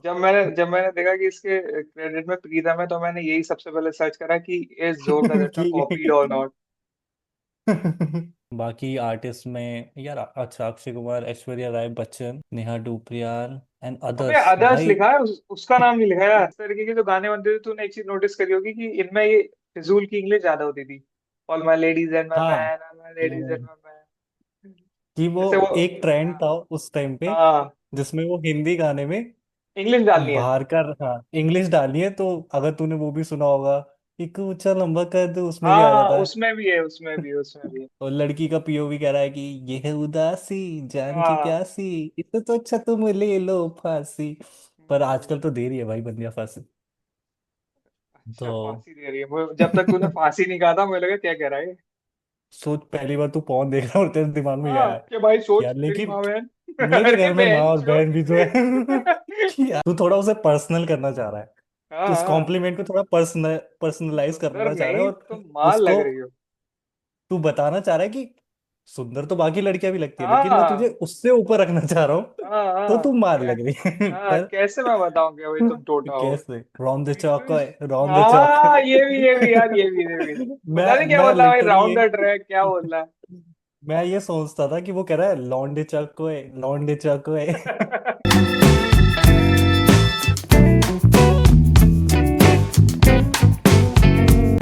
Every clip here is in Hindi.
जब मैंने देखा कि इसके क्रेडिट में प्रीतम है, तो मैंने यही सबसे पहले सर्च करा कि इज जोर का झटका कॉपीड और कि नॉट। बाकी आर्टिस्ट में यार, अच्छा, अक्षय कुमार, ऐश्वर्या राय बच्चन, नेहा डुपियार एंड अबे अदर्स अदर्स भाई। लिखा है, उसका नाम नहीं लिखा है। इस तरीके के जो गाने बनते थे, तूने एक चीज नोटिस करी होगी कि इनमें ये फिजूल की इंग्लिश ज्यादा होती थी। All my ladies and my हाँ, man, all my ladies and my man. कि वो जैसे वो, एक ट्रेंड था उस टाइम पे, हाँ, जिसमें वो हिंदी गाने में इंग्लिश डालनी है। बाहर का, हाँ, इंग्लिश डालनी है। तो अगर तूने वो भी सुना होगा, एक ऊंचा लंबा कद, उसमें भी आ हाँ, जाता है। उसमें भी है, उसमें भी है, उसमें भी है। और लड़की का पीओवी कह रहा है कि ये है उदासी, जान की हाँ। प्यासी, इससे तो अच्छा तुम ले लो फांसी। पर हम्म। आजकल तो दे रही है भाई बंदिया फांसी। अच्छा, तो फांसी दे रही है जब तक तूने फांसी नहीं कहा था, मुझे लगा क्या कह रहा है ये। सोच, पहली बार तू पॉन देख रहा है और तेरे दिमाग में क्या हाँ, है कि भाई कि सोच यार, तेरी लेकिन माँ बहन। मेरे अरे घर में माँ बहन और जो। बहन भी तो है। कि यार, तू थोड़ा उसे पर्सनल करना चाह रहा है, हाँ, कि उस हाँ। कॉम्प्लीमेंट को थोड़ा पर्सनलाइज सुंदर करना चाह रहा है, नहीं, और तुम माल लग उसको रही हो। तू बताना चाह रहा है कि सुंदर तो बाकी लड़कियां भी लगती है, लेकिन मैं तुझे हाँ, उससे ऊपर रखना चाह रहा हूँ। हाँ, तो हाँ। तू मार क्या? लग रही है। हाँ, पर कैसे मैं बताऊं कि भाई तुम टोटा हो। कैसे राउंड द तो चौक, राउंड द चौक। हाँ, ये भी यार, ये भी पता मैं नहीं क्या मैं बोल रहा है भाई, लिटरली राउंड द ट्रैक क्या बोल रहा मैं ये सोचता था कि वो कह रहा है लौंडे चौक ओए, लौंडे चौक ओए। है।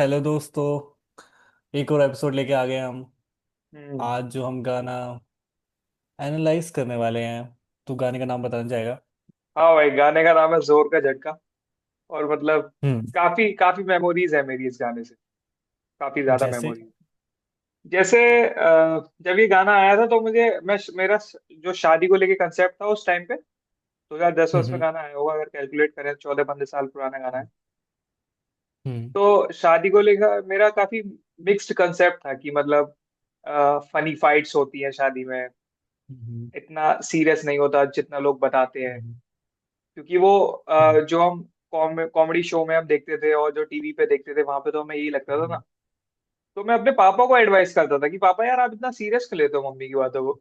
हेलो दोस्तों, एक और एपिसोड लेके आ गए हम। हम्म। आज जो हम गाना एनालाइज करने वाले हैं, तो गाने का नाम बताना चाहेगा? हाँ भाई, गाने का नाम है जोर का झटका। और मतलब हम्म। काफी काफी मेमोरीज है मेरी इस गाने से। काफी ज्यादा जैसे। मेमोरीज। जैसे जब ये गाना आया था, तो मेरा जो शादी को लेके कंसेप्ट था उस टाइम पे, 2010 में उसमें हम्म। गाना आया होगा, अगर कैलकुलेट करें 14-15 साल पुराना गाना है। हम्म। तो शादी को लेकर मेरा काफी मिक्स्ड कंसेप्ट था कि मतलब फनी फाइट्स होती है शादी में। हम्म। इतना सीरियस नहीं होता जितना लोग बताते हैं। हम्म। क्योंकि वो हम्म। जो हम कॉमेडी शो में हम देखते थे और जो टीवी पे देखते थे, वहां पे तो हमें यही लगता था ना। तो मैं अपने पापा को एडवाइस करता था कि पापा यार, आप इतना सीरियस क्यों लेते हो मम्मी की बातों को।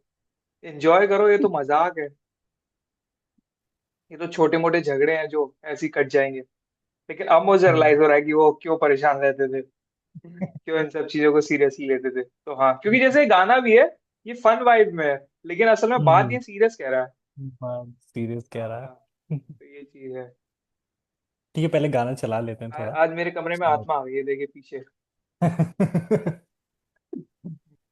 एंजॉय करो, ये तो मजाक है। ये तो छोटे मोटे झगड़े हैं जो ऐसे ही कट जाएंगे। लेकिन अब मुझे रियलाइज हम्म। हो रहा है कि वो क्यों परेशान रहते थे, क्यों इन सब चीजों को सीरियसली लेते थे। तो हाँ, क्योंकि जैसे गाना भी है, ये फन वाइब में है, लेकिन असल में बात हम्म। ये सीरियस कह रहा है। हाँ, सीरियस कह रहा हाँ, है। तो ये चीज है। ठीक है, पहले गाना चला लेते हैं थोड़ा। आज मेरे कमरे में और आत्मा आ गई है, देखिए पीछे।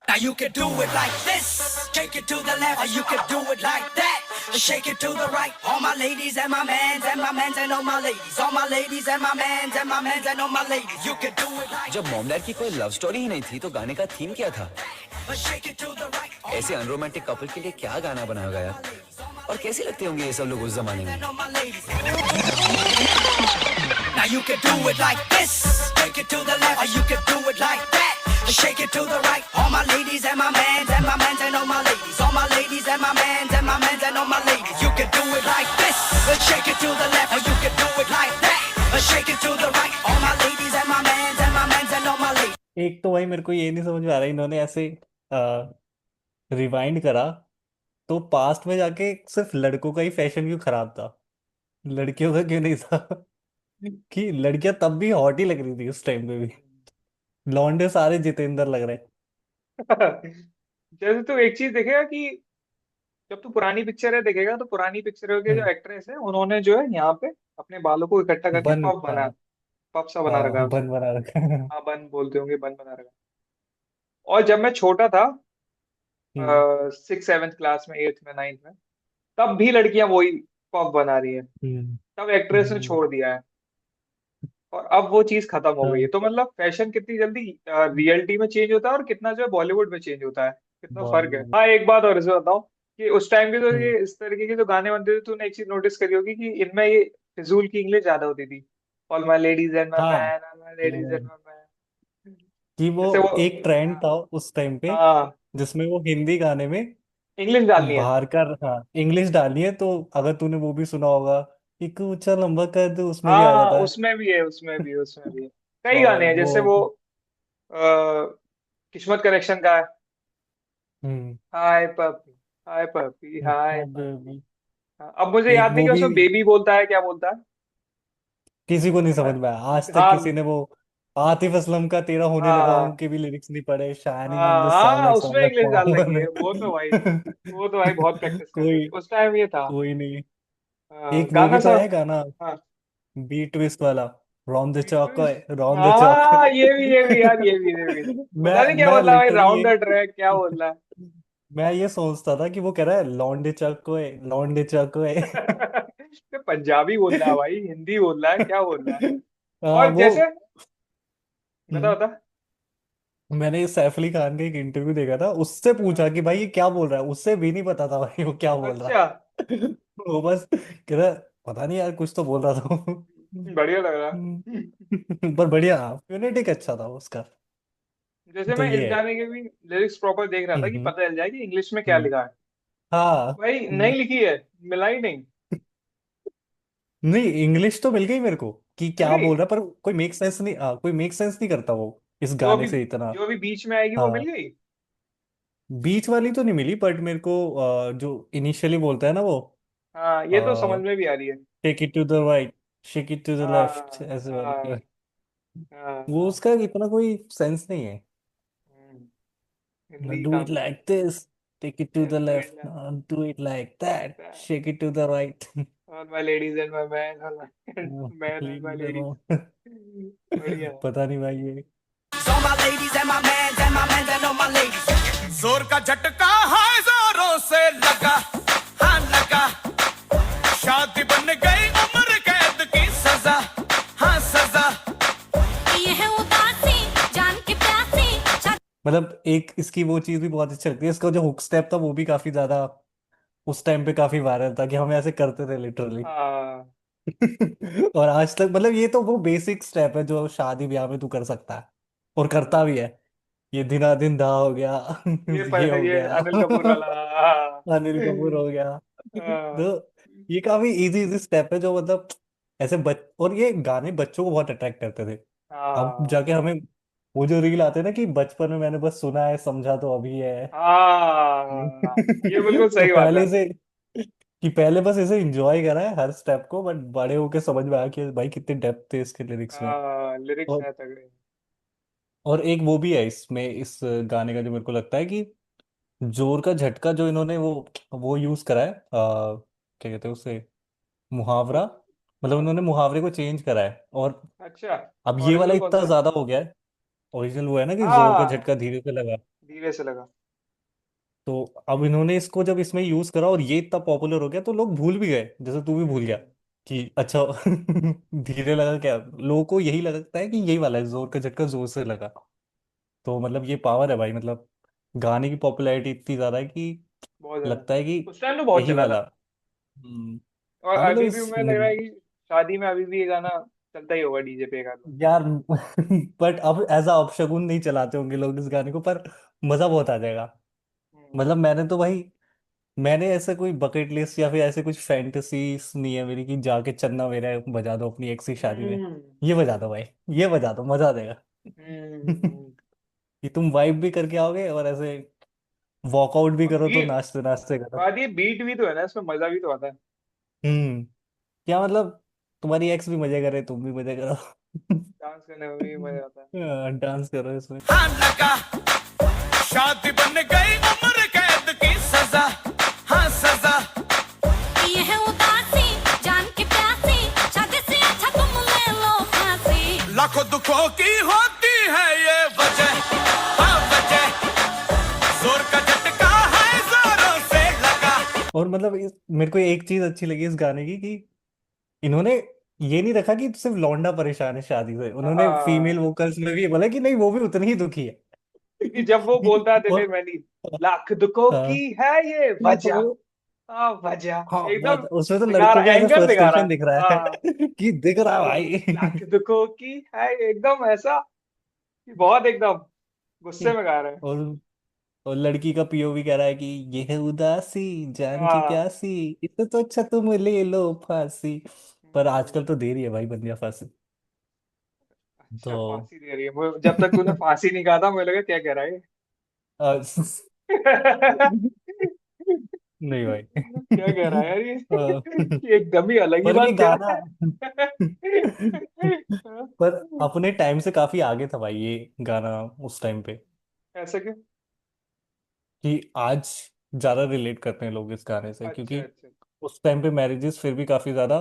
Now you can do it like this, shake it to the left, or you can do it like that, shake it to the right. All my ladies and my mans and my mans and all my ladies, all my ladies and my mans and my mans and all my ladies. You can do it like जब मॉम डैड की कोई लव स्टोरी ही नहीं थी तो गाने का थीम क्या था? shake it to the right. ऐसे अनरोमांटिक कपल के लिए क्या गाना बनाया गया? और कैसे लगते होंगे ये सब लोग उस जमाने में? And all my ladies. Now you can do it like this, shake it to the left, or you can do it like that, shake it to the right. All my ladies and my mans and my mans and all my ladies, all my ladies and my mans and my mans and all my ladies. You can do it like this, shake it to the left, or you can do it like that, shake it to the right. All my ladies and my mans and my mans and all my ladies. एक तो भाई मेरे को ये नहीं समझ में आ रहा, इन्होंने ऐसे रिवाइंड करा तो पास्ट में जाके सिर्फ लड़कों का ही फैशन क्यों खराब था, लड़कियों का क्यों नहीं था? कि लड़कियां तब भी हॉट ही लग रही थी उस टाइम पे भी। लौंडे सारे जितेंद्र लग रहे। जैसे तू एक चीज देखेगा कि जब तू पुरानी पिक्चरें देखेगा, तो पुरानी पिक्चरों के जो हम्म। एक्ट्रेस हैं, उन्होंने जो है यहाँ पे अपने बालों को इकट्ठा करके बन, हाँ। पफ सा बना रखा है हाँ, उसे। बन बना रखा है। हाँ, बन बोलते होंगे, बन बना रखा है। और जब मैं छोटा था, हम्म। 6th 7th क्लास में, 8th में 9th में, तब भी लड़कियां वही पफ बना रही हैं। हम्म। तब एक्ट्रेस ने हम्म। छोड़ दिया है। और अब वो चीज खत्म हो गई है। हाँ, तो मतलब फैशन कितनी जल्दी रियलिटी में चेंज होता है, और कितना जो है बॉलीवुड में चेंज होता है, कितना फर्क है। बॉलीवुड। हाँ, एक बात और इसे बताओ कि उस टाइम के जो हम्म। ये इस तरीके के जो गाने बनते थे, तूने एक चीज नोटिस करी होगी कि इनमें ये फिजूल की इंग्लिश ज्यादा होती थी। All my ladies and my हाँ, man, all my ladies and my man. कि वो जैसे वो, एक ट्रेंड था उस टाइम पे, हाँ, जिसमें वो हिंदी गाने में इंग्लिश डालनी है। बाहर का, हाँ, इंग्लिश डालनी है। तो अगर तूने वो भी सुना होगा, एक ऊंचा लंबा कद, उसमें भी आ हाँ, जाता है। उसमें भी है, उसमें भी है। कई और गाने हैं, वो जैसे वो किस्मत कलेक्शन का है। हम्म। हाय पपी, हाय पपी, हाय हाँ, पपी। हाँ, अब मुझे एक याद नहीं वो कि भी उसमें बेबी बोलता है, क्या बोलता है। किसी को नहीं पता समझ है? में आया आज तक, हाँ किसी ने वो आतिफ असलम का तेरा होने लगा हूं हाँ के भी लिरिक्स नहीं पढ़े, शाइनिंग इन द हाँ हाँ, सनलाइट साउंड उसमें लाइक इंग्लिश डाल रखी है पवन। वो तो भाई बहुत प्रैक्टिस करते थे कोई उस टाइम, ये था। कोई नहीं। हाँ, एक वो गाना भी तो सब। है गाना, हाँ, बी ट्विस्ट वाला, रॉन्ग द चौक, ट्विस्ट। रॉन्ग द चौक। हाँ, ये भी यार, ये भी पता नहीं क्या मैं बोल रहा है भाई, लिटरली राउंड द ट्रैक क्या बोल रहा मैं ये सोचता था कि वो कह रहा है लौंडे चक ओए, लौंडे चक ओए। है। तो पंजाबी बोल रहा है भाई, हिंदी बोल रहा है, क्या बोल रहा है। हाँ और वो जैसे, बता हम्म, बता। मैंने सैफ अली खान का एक इंटरव्यू देखा था, उससे हाँ, पूछा कि भाई ये क्या बोल रहा है, उससे भी नहीं पता था भाई वो क्या बोल रहा अच्छा, है। वो बस कह रहा पता नहीं यार कुछ तो बोल रहा था वो। बढ़िया लग रहा है। पर बढ़िया, यूनिटिक अच्छा था उसका। जैसे तो मैं इस ये है। गाने के भी लिरिक्स प्रॉपर देख रहा था कि हम्म पता चल जाए कि इंग्लिश में क्या हम्म, लिखा है। हाँ भाई नहीं लिखी है, मिला ही नहीं। नहीं इंग्लिश तो मिल गई मेरे को कि मिल क्या गई। बोल रहा है, पर कोई मेक सेंस नहीं, कोई मेक सेंस नहीं करता वो इस जो गाने अभी से इतना। जो अभी बीच में आएगी वो मिल हाँ गई। बीच वाली तो नहीं मिली, बट मेरे को जो इनिशियली बोलता है ना वो, हाँ, ये तो समझ में भी आ रही है। Take it to the right, shake it to the left, हाँ ऐसे हाँ करके। हाँ। वो उसका इतना कोई सेंस नहीं है। हिंदी डू काम इट कर like this, take it to the do it left, like do it like that, that. Shake it to the right. All my ladies and my man, all my man and my ladies। बढ़िया। पता नहीं भाई ये All my ladies and my mans and all my ladies। जोर का झटका है जोरों से लगा, हाँ लगा। शादी बन गई उम्र कैद की सजा, हाँ सजा। ये है उदासी जान की प्यासी। मतलब एक इसकी वो चीज भी बहुत अच्छी लगती है, इसका जो हुक स्टेप था वो भी काफी ज्यादा उस टाइम पे काफी वायरल था कि हम ऐसे करते थे लिटरली। हाँ, और आज तक मतलब ये तो वो बेसिक स्टेप है जो शादी ब्याह में तू कर सकता है और करता भी है। ये दिना दिन दा हो गया, ये हो ये गया। अनिल कपूर वाला। हाँ अनिल कपूर हो गया। हाँ तो ये काफी इजी इजी स्टेप है जो मतलब ऐसे और ये गाने बच्चों को बहुत अट्रैक्ट करते थे। अब हाँ जाके हमें वो जो रील आते हैं ना कि बचपन में मैंने बस सुना है समझा तो अभी है। हाँ, ये बिल्कुल तो सही बात है। पहले से कि पहले बस ऐसे एंजॉय करा है हर स्टेप को, बट बड़े होके समझ में आया कि भाई कितनी डेप्थ है इसके लिरिक्स में। हाँ, लिरिक्स और है तगड़े। और एक वो भी है इसमें इस गाने का जो मेरे को लगता है कि जोर का झटका जो इन्होंने वो यूज करा है, क्या कहते हैं उसे, मुहावरा। मतलब हाँ, उन्होंने मुहावरे को चेंज करा है, और अच्छा। अब ये वाला ओरिजिनल कौन इतना सा है? ज्यादा हो गया है। ओरिजिनल वो है ना कि जोर का हाँ, झटका धीरे से लगा। धीरे से लगा। तो अब इन्होंने इसको जब इसमें यूज करा और ये इतना पॉपुलर हो गया तो लोग भूल भी गए, जैसे तू भी भूल गया हम्म, कि अच्छा धीरे लगा क्या, लोगों को यही लगता है कि यही वाला है, जोर का झटका जोर से लगा। तो मतलब ये पावर है भाई, मतलब गाने की पॉपुलैरिटी इतनी ज्यादा है कि बहुत ज्यादा। लगता है कि उस टाइम तो बहुत यही चला वाला। था। और हाँ मतलब अभी भी इस मुझे लग रहा है कि शादी में अभी भी ये गाना चलता ही होगा डीजे पे का। यार बट अब एज अ अपशगुन नहीं चलाते होंगे लोग इस गाने को, पर मजा बहुत आ जाएगा। मतलब मैंने तो भाई, मैंने ऐसा कोई बकेट लिस्ट या फिर ऐसे कुछ फैंटेसीज नहीं है मेरी कि जाके चन्ना मेरा बजा दो अपनी एक्स की शादी में। हम्म ये बजा दो भाई, ये बजा दो, मजा आ जाएगा। हम्म। कि तुम वाइब भी करके आओगे और ऐसे वॉकआउट भी और करो तो बीट, नाचते नाचते करो। बात ये बीट भी तो है ना, इसमें मजा भी तो आता है। क्या मतलब तुम्हारी एक्स भी मजे करे, तुम भी मजे करो। डांस करने में भी मजा आता है। डांस करो इसमें। हाँ लगा। शादी बन गई उम्र कैद की सजा, हाँ सजा। ये है उदासी जान की प्यासी, शादी से अच्छा तुम ले लो फांसी। लाखों दुखों की होती है ये वजह, हाँ वजह। जोर का झटका है जोरों से लगा। और मतलब मेरे को एक चीज अच्छी लगी इस गाने की कि इन्होंने ये नहीं रखा कि सिर्फ लौंडा परेशान है शादी से, उन्होंने फीमेल हाँ, वोकल्स में भी बोला कि नहीं वो भी उतनी ही दुखी है। क्योंकि जब वो बोलता है दिल और मैंने, लाख दुखों की हाँ है ये हाँ, वजह। हाँ, वजह। हाँ एकदम उसमें तो दिखा लड़कों रहा, का ऐसे एंगर दिखा रहा फ्रस्ट्रेशन है। दिख रहा है हाँ, कि दिख रहा है लाख भाई। दुखों की है, एकदम ऐसा कि बहुत एकदम गुस्से में गा रहे हैं। और और लड़की का पीओवी कह रहा है कि ये है उदासी जान की हाँ। प्यासी, इससे तो अच्छा तुम ले लो फांसी। पर हम्म, आजकल तो दे रही है भाई बंदिया फांसी। अच्छा, तो फांसी दे रही है जब तक तूने फांसी नहीं कहा था मुझे लगा क्या कह रहा है अ, ये। नहीं भाई। क्या कह रहा है यार ये? अ, ये एकदम ही अलग ही पर ये बात कह गाना रहा है। पर अपने टाइम से काफी आगे था भाई ये गाना उस टाइम पे, ऐसा क्यों? कि आज ज्यादा रिलेट करते हैं लोग इस गाने से, अच्छा क्योंकि अच्छा। उस टाइम पे मैरिजेस फिर भी काफी ज्यादा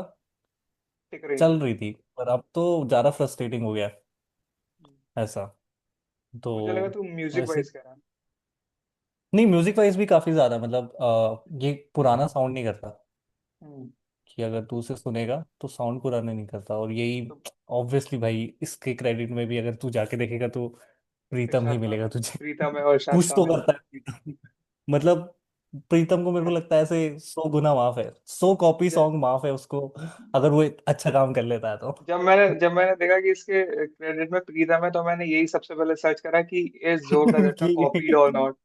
टिक रही थी। चल रही थी, पर अब तो ज्यादा फ्रस्ट्रेटिंग हो गया है, ऐसा। तो मुझे लगा तू म्यूजिक ऐसे वाइज कह रहा है। नहीं, म्यूजिक वाइज भी काफी ज्यादा, मतलब ये पुराना साउंड नहीं करता, हम्म। कि अगर तू उसे सुनेगा तो साउंड पुराना नहीं करता। और यही तो ऑब्वियसली भाई, इसके क्रेडिट में भी अगर तू जाके देखेगा तो प्रीतम ही इरशाद मिलेगा खान, तुझे। प्रीतम है और इरशाद कुछ तो खान है। करता है प्रीतम, मतलब प्रीतम को मेरे को लगता है ऐसे 100 गुना माफ है, 100 कॉपी ज- सॉन्ग माफ है उसको, अगर वो अच्छा काम कर लेता है तो। जब मैंने देखा कि इसके क्रेडिट में प्रीतम है, तो मैंने यही सबसे पहले सर्च करा कि इज जोर का झटका कि कॉपीड और नॉट।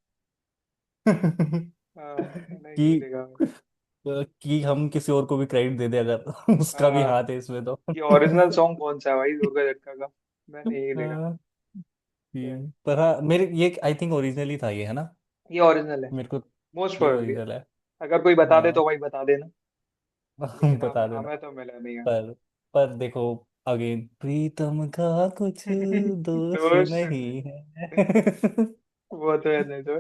हाँ, मैंने यही कि देखा। कि हम किसी और को भी क्रेडिट दे दे अगर उसका भी हाँ, हाथ है इसमें तो। कि ओरिजिनल सॉन्ग कौन सा है भाई जोर का झटका का। मैंने यही देखा। हाँ, क्या? पर हाँ, मेरे ये आई थिंक ओरिजिनली था ये, है ना? ये ओरिजिनल है। मेरे को मोस्ट ये प्रोबेबली। ओरिजिनल है। अगर कोई बता दे हाँ। तो भाई बता देना। लेकिन बता देना। हमें तो मिला नहीं है। पर देखो, अगेन प्रीतम का कुछ दोष दोस्त नहीं है। वो तो है, नहीं तो।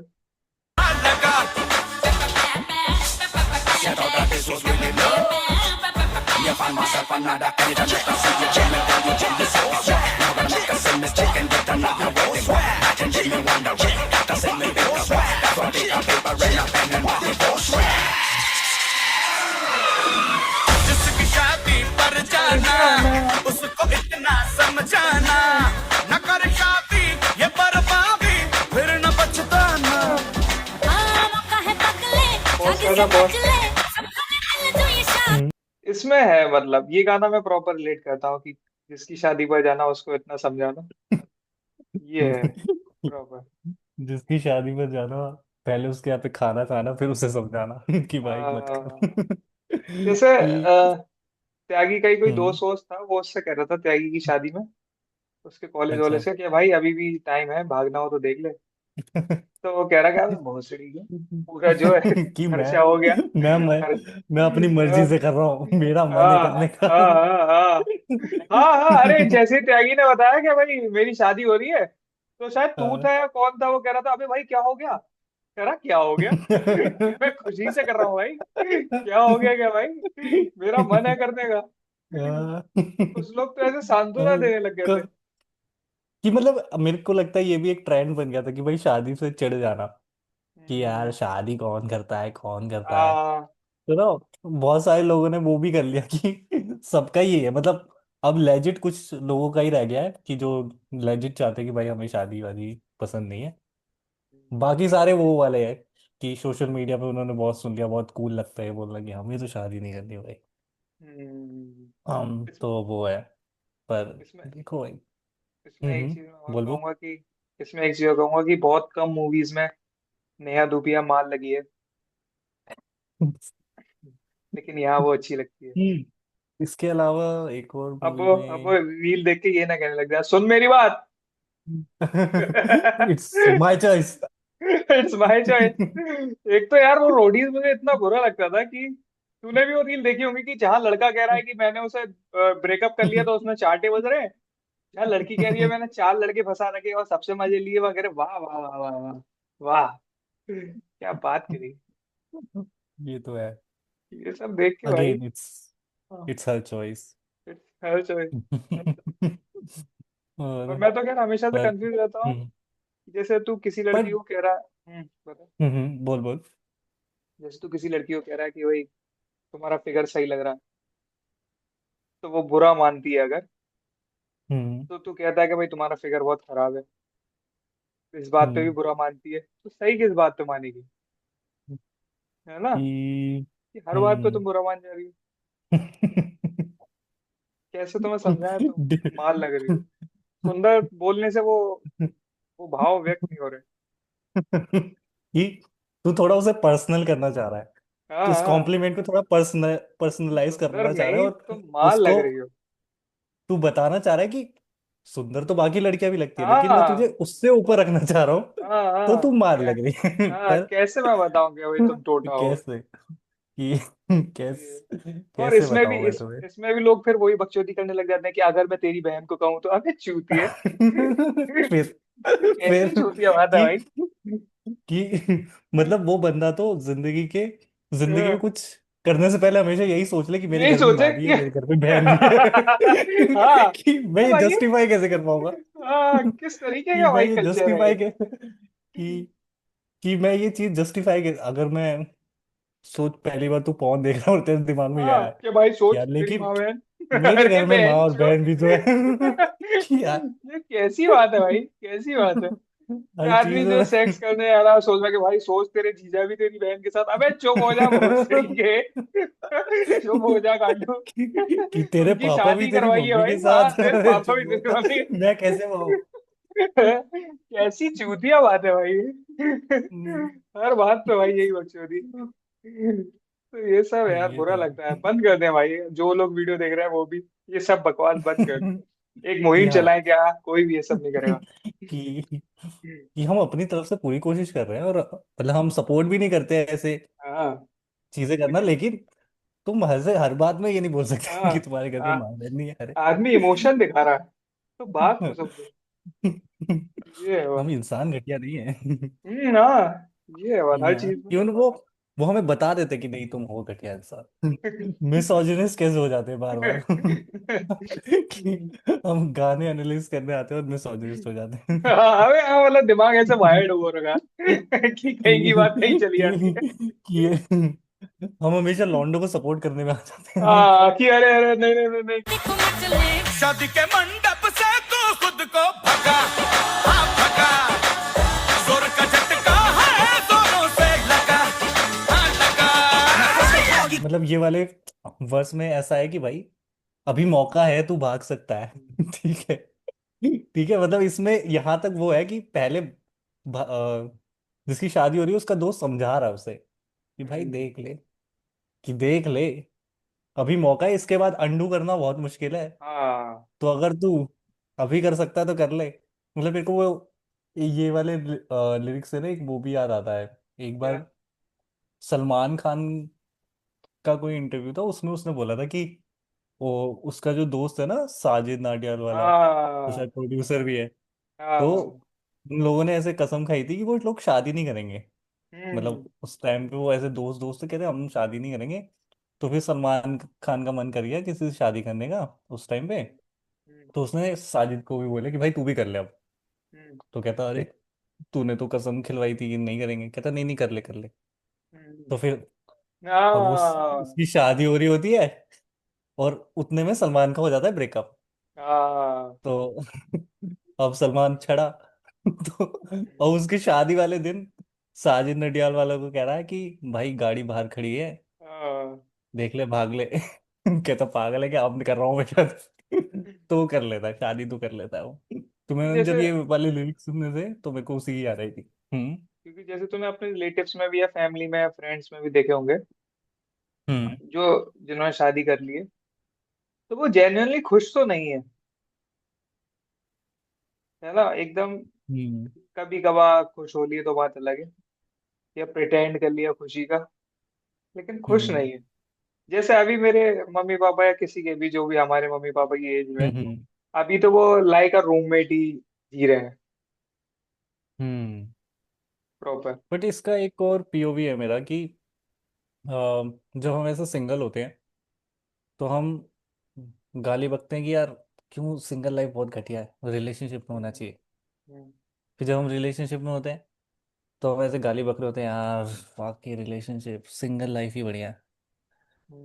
जिसकी शादी पर पर जाना, जाना। उसको इतना समझाना, न कर शादी ये बर्बादी, फिर न पछताना। बहुत ज्यादा बहुत। इसमें है मतलब, ये गाना मैं प्रॉपर रिलेट करता हूँ कि जिसकी शादी पर जाना उसको इतना समझाना। ये है प्रॉपर। जिसकी शादी में जाना, पहले उसके यहाँ पे खाना खाना, फिर उसे समझाना कि भाई मत कर। जैसे कि त्यागी का ही कोई हम्म। दोस्त वोस्त था, वो उससे कह रहा था त्यागी की शादी में, उसके कॉलेज वाले अच्छा। से, कि भाई अभी भी टाइम है, भागना हो तो देख ले। तो वो कह रहा क्या भोसड़ी का पूरा जो है कि खर्चा हो गया। खर्च। मैं अपनी मर्जी से कर रहा हूँ, मेरा मन है हाँ करने का। हाँ हाँ हाँ हाँ हाँ। अरे जैसे त्यागी ने बताया कि भाई मेरी शादी हो रही है, तो शायद तू हाँ। था या कौन था, वो कह रहा था अबे भाई क्या हो गया। कह रहा क्या हो गया? मैं खुशी से कर रहा हूँ भाई। क्या हो गया क्या भाई? मेरा मन है करने का। हाँ। कुछ लोग तो ऐसे सांत्वना देने लग गए थे। कि मतलब मेरे को लगता है ये भी एक ट्रेंड बन गया था कि भाई शादी से चिढ़ जाना, कि यार हम्म। शादी कौन करता है, कौन करता है। आ तो ना, बहुत सारे लोगों ने वो भी कर लिया कि सबका ही है, मतलब अब लेजिट कुछ लोगों का ही रह गया है कि जो लेजिट चाहते हैं कि भाई हमें शादी वादी पसंद नहीं है। बाकी सारे वो वाले हैं कि सोशल मीडिया पे उन्होंने बहुत सुन लिया, बहुत कूल लगता है बोलना कि हमें तो शादी नहीं करनी भाई। हम्म। हम इस, तो वो है। पर इसमें देखो भाई। इसमें एक चीज मैं और बोल बोल। कहूंगा कि इसमें एक चीज और कहूंगा कि बहुत कम मूवीज में नेहा धूपिया मार लगी है, लेकिन यहाँ वो अच्छी लगती है। इसके अलावा एक और मूवी अब वो में। रील देख के ये ना कहने लग जाए सुन मेरी बात। It's my choice. It's my choice. एक तो यार वो रोडीज मुझे इतना बुरा लगता था कि तूने भी वो रील देखी होगी कि जहां लड़का कह रहा है कि मैंने उसे ब्रेकअप कर लिया तो उसमें चांटे बज रहे हैं, जहां लड़की कह रही है मैंने 4 लड़के फंसा रखे और सबसे मजे लिए वगैरह। वाह वाह वाह वाह वाह। वाह, क्या बात करी। ये तो है। ये सब देख के भाई। Again it's her choice. It's her choice. और और मैं तो क्या हमेशा से पर कंफ्यूज रहता हूँ, हम्म, जैसे तू किसी लड़की पर को कह रहा है। बता। बोल बोल। जैसे तू किसी लड़की को कह रहा है कि भाई तुम्हारा फिगर सही लग रहा है, तो वो बुरा मानती है अगर, हम्म। तो तू कहता है कि भाई तुम्हारा फिगर बहुत खराब है, तो इस बात पे भी हम्म। बुरा मानती है, तो सही किस बात पे मानेगी? है ना? कि कि हर बात पे हम्म। तुम बुरा मान जा रही हो। कैसे तुम्हें समझाया, तो मार लग रही हो। सुंदर बोलने से वो भाव व्यक्त नहीं हो रहे। कि तू थोड़ा उसे पर्सनल करना चाह रहा है, हाँ कि उस हाँ। कॉम्प्लीमेंट को थोड़ा पर्सनलाइज सुंदर करना चाह रहा है, नहीं और तुम मार लग उसको रही हो। तू बताना चाह रहा है कि सुंदर तो बाकी लड़कियां भी लगती है, लेकिन मैं तुझे हाँ उससे ऊपर रखना चाह रहा हूँ, हाँ तो हाँ। तुम मार कै- लग रही है। हाँ, पर कैसे मैं बताऊं कि भाई तुम टोटा हो। कैसे, कि और कैसे बताऊं मैं तुम्हें। इसमें भी लोग फिर वही बकचोदी करने लग जाते हैं कि अगर मैं तेरी बहन को कहूँ तो, अबे चूतिए। फिर ये कैसी फिर चूतिया बात है कि भाई। मतलब वो बंदा तो जिंदगी में हाँ, कुछ करने से पहले हमेशा यही सोच ले कि मेरे यही घर में सोचे माँ भी है, कि मेरे घर में बहन भी है। हाँ कि मैं तो ये भाई जस्टिफाई कैसे कर पाऊंगा। हाँ, किस तरीके कि का मैं भाई ये कल्चर है जस्टिफाई ये। कि मैं ये चीज जस्टिफाई अगर मैं सोच, पहली बार तू पॉन देख रहा है और तेरे दिमाग में ये हाँ आया कि भाई कि सोच यार तेरी लेकिन माँ बहन। मेरे अरे घर में माँ बहन और चो। बहन भी तो है। कि यार ये कैसी बात है भाई, कैसी बात है कि हर आदमी चीज जो में सेक्स करने आ रहा सोच रहा कि भाई सोच तेरे जीजा भी तेरी बहन के साथ, अबे चुप हो जा भोसड़ी के। चुप हो जा कांडू। कि तेरे उनकी पापा भी शादी तेरी करवाई है मम्मी भाई, के हाँ साथ। तेरे अरे पापा चुप भी तेरी हो। मम्मी। मैं कैसे वो। कैसी चूतिया बात है भाई। हम्म, हर बात पे भाई यही बकचोदी। तो ये सब यार ये बुरा तो लगता है, है। बंद कर दें भाई, जो लोग वीडियो देख रहे हैं वो भी ये सब बकवास बंद कर दें। एक कि मुहिम हाँ, चलाएं क्या, कोई भी ये सब नहीं करेगा। कि कि हम अपनी तरफ से पूरी कोशिश कर रहे हैं, और मतलब हम सपोर्ट भी नहीं करते हैं ऐसे हाँ चीजें करना, लेकिन लेकिन तुम हर बात में ये नहीं बोल सकते हाँ कि तुम्हारे घर में आ, माँ बहन नहीं है। अरे आदमी इमोशन दिखा रहा है तो बात को समझो। ये है हम बात। इंसान घटिया नहीं है। हाँ ये है बात हर हाँ, चीज में। इवन वो हमें बता देते कि नहीं तुम हो घटिया इंसान। मिसोजिनिस्ट कैसे हो जाते हैं बार बार। कि हम गाने एनालिसिस करने आते हैं और मिसोजिनिस्ट हो जाते हैं। हाँ हमें हाँ, मतलब दिमाग ऐसे वायर्ड हो रखा कि कहीं की बात कहीं चली जाती है। कि हम हमेशा लॉन्डो को सपोर्ट करने में आ जाते हैं। हाँ कि अरे अरे नहीं नहीं नहीं नहीं। शादी के मंडप से तू खुद को भगा, हाँ भगा, जोर का झटका है दोनों से लगा, हाँ लगा। मतलब ये वाले वर्स में ऐसा है कि भाई अभी मौका है, तू भाग सकता है। ठीक है, ठीक है, मतलब इसमें यहाँ तक वो है कि पहले जिसकी शादी हो रही है उसका दोस्त समझा रहा है उसे कि भाई हम्म, देख ले, कि देख ले, अभी मौका है, इसके बाद अंडू करना बहुत मुश्किल है। हाँ तो अगर तू अभी कर सकता है तो कर ले। मतलब मेरे को वो ये वाले लिरिक्स से ना एक वो भी याद आता है। एक क्या। बार सलमान खान का कोई इंटरव्यू था, उसमें उसने बोला था कि वो उसका जो दोस्त है ना साजिद नाडियाड वाला, तो हाँ शायद प्रोड्यूसर भी है। तो हाँ उन लोगों ने ऐसे कसम खाई थी कि वो लोग शादी नहीं करेंगे। हम्म मतलब उस टाइम पे वो ऐसे दोस्त दोस्त थे, कहते हम शादी नहीं करेंगे। तो फिर सलमान खान का मन कर गया किसी से शादी करने का उस टाइम पे। हम्म तो उसने साजिद को भी बोला कि भाई तू भी कर ले अब। हम्म तो कहता अरे तूने तो कसम खिलवाई थी कि नहीं करेंगे, कहता नहीं नहीं कर ले कर ले। हम्म, तो फिर अब हाँ उसकी शादी हो रही होती है, और उतने में सलमान का हो जाता है ब्रेकअप। हाँ तो अब सलमान छड़ा। तो और उसकी शादी वाले दिन साजिद नडियाल वाला को कह रहा है कि भाई गाड़ी बाहर खड़ी है, हाँ। देख ले भाग ले। कहता पागल है क्या, अब कर रहा हूँ मैं शादी। तो वो कर लेता है शादी, तो कर लेता है वो। तो क्योंकि मैंने जब जैसे ये वाले लिरिक्स सुनने से तो मेरे को उसी की याद आई थी। हम्म। क्योंकि जैसे तूने अपने रिलेटिव्स में भी या फैमिली में या फ्रेंड्स में भी देखे होंगे हम्म। जो जिन्होंने शादी कर ली है, तो वो जेन्युइनली खुश तो नहीं है, है ना एकदम। हम्म। कभी कभार खुश हो लिए तो बात अलग है, या प्रिटेंड कर लिया खुशी का, लेकिन खुश हम्म। नहीं है। जैसे अभी मेरे मम्मी पापा या किसी के भी, जो भी हमारे मम्मी पापा की एज में है, हम्म। अभी तो वो लाइक अ रूममेट ही जी रहे हैं हम्म। प्रॉपर। बट इसका एक और पीओवी है मेरा कि जब हम ऐसे सिंगल होते हैं तो हम गाली बकते हैं कि यार क्यों सिंगल लाइफ बहुत घटिया है, रिलेशनशिप में होना चाहिए। फिर जब हम रिलेशनशिप में होते हैं तो हम ऐसे गाली बक रहे होते हैं यार, वाकई रिलेशनशिप सिंगल लाइफ ही बढ़िया है।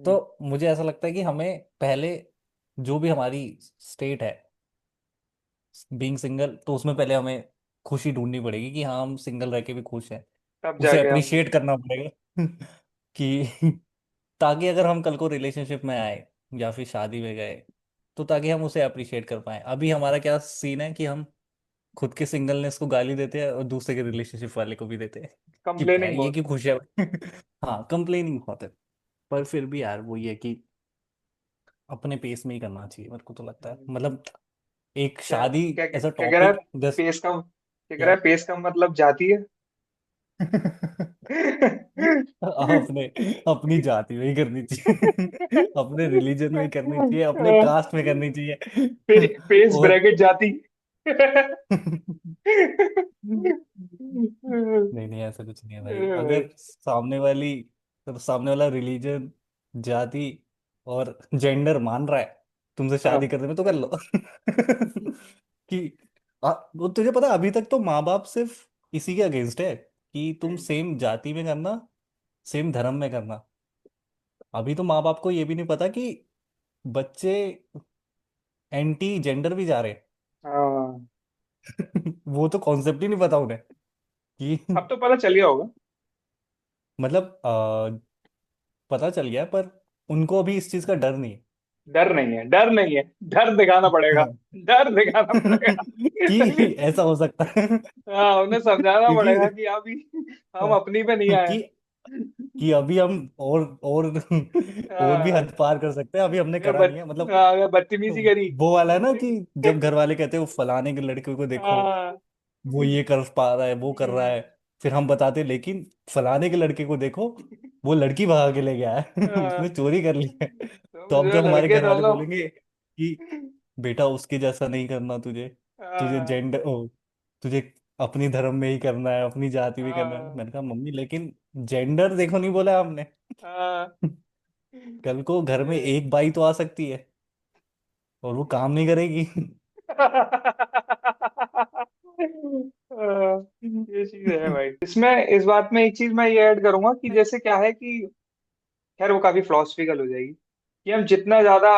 तो मुझे ऐसा लगता है कि हमें पहले जो भी हमारी स्टेट है बीइंग सिंगल, तो उसमें पहले हमें खुशी ढूंढनी पड़ेगी कि हाँ हम सिंगल रह के भी खुश हैं। तब उसे जाके हम। अप्रिशिएट करना पड़ेगा। कि ताकि अगर हम कल को रिलेशनशिप में आए या फिर शादी में गए, तो ताकि हम उसे अप्रिशिएट कर पाए। अभी हमारा क्या सीन है कि हम खुद के सिंगलनेस को गाली देते हैं और दूसरे के रिलेशनशिप वाले को भी देते हैं कि कंप्लेनिंग ये बहुत की खुश है। हाँ कंप्लेनिंग बहुत है। पर फिर भी यार वो ये कि अपने पेस में ही करना चाहिए, मेरे को तो लगता है। है। मतलब एक क्या शादी क्या एज अ क्या कह रहा है? टॉपिक जस्ट पेस कम, क्या कह क्या। रहा है? पेस कम मतलब जाती है। अपने अपनी जाति में ही करनी चाहिए, अपने रिलीजन में ही करनी चाहिए, अपने कास्ट में करनी चाहिए। पेस और ब्रैकेट जाती। नहीं नहीं, ऐसा कुछ नहीं है भाई। अगर सामने वाली सामने वाला रिलीजन, जाति और जेंडर मान रहा है तुमसे शादी हाँ करने में, तो कर लो। कि वो तुझे पता है, अभी तक तो माँ बाप सिर्फ इसी के अगेंस्ट है कि तुम सेम जाति में करना, सेम धर्म में करना। अभी तो माँ बाप को ये भी नहीं पता कि बच्चे एंटी जेंडर भी जा रहे हाँ, हैं। वो तो कॉन्सेप्ट ही नहीं पता उन्हें कि अब तो पता चल गया होगा। मतलब पता चल गया, पर उनको अभी इस चीज का डर नहीं है। डर नहीं है, डर नहीं है, डर दिखाना पड़ेगा। हाँ। डर दिखाना पड़ेगा। कि ऐसा हो सकता है। हाँ, उन्हें समझाना पड़ेगा क्योंकि कि अभी हम अपनी पे नहीं आए। कि कि अभी हम और भी हाँ, हद पार कर सकते हैं, अभी हमने अगर करा नहीं है मतलब। अगर बदतमीजी करी। वो वाला है ना कि जब घर वाले कहते हैं वो फलाने के लड़के को देखो, हाँ। वो ये कर पा रहा है, वो कर रहा है, फिर हम बताते लेकिन फलाने के लड़के को देखो, वो लड़की भगा के ले गया है। उसने हाँ, चोरी कर ली है। तो तुम अब जो जब हमारे लड़के घर वाले दोनों। बोलेंगे कि बेटा उसके जैसा नहीं करना तुझे, तुझे हाँ जेंडर ओ तुझे अपनी धर्म में ही करना है, अपनी जाति में करना है। हाँ मैंने कहा मम्मी लेकिन जेंडर देखो नहीं बोला हमने। हाँ। कल को घर में एक बाई तो आ सकती है और वो काम नहीं करेगी। ये चीज है भाई इसमें। इस बात में एक चीज मैं ये ऐड करूंगा कि जैसे क्या है कि खैर वो काफी फिलोसफिकल हो जाएगी कि हम जितना ज्यादा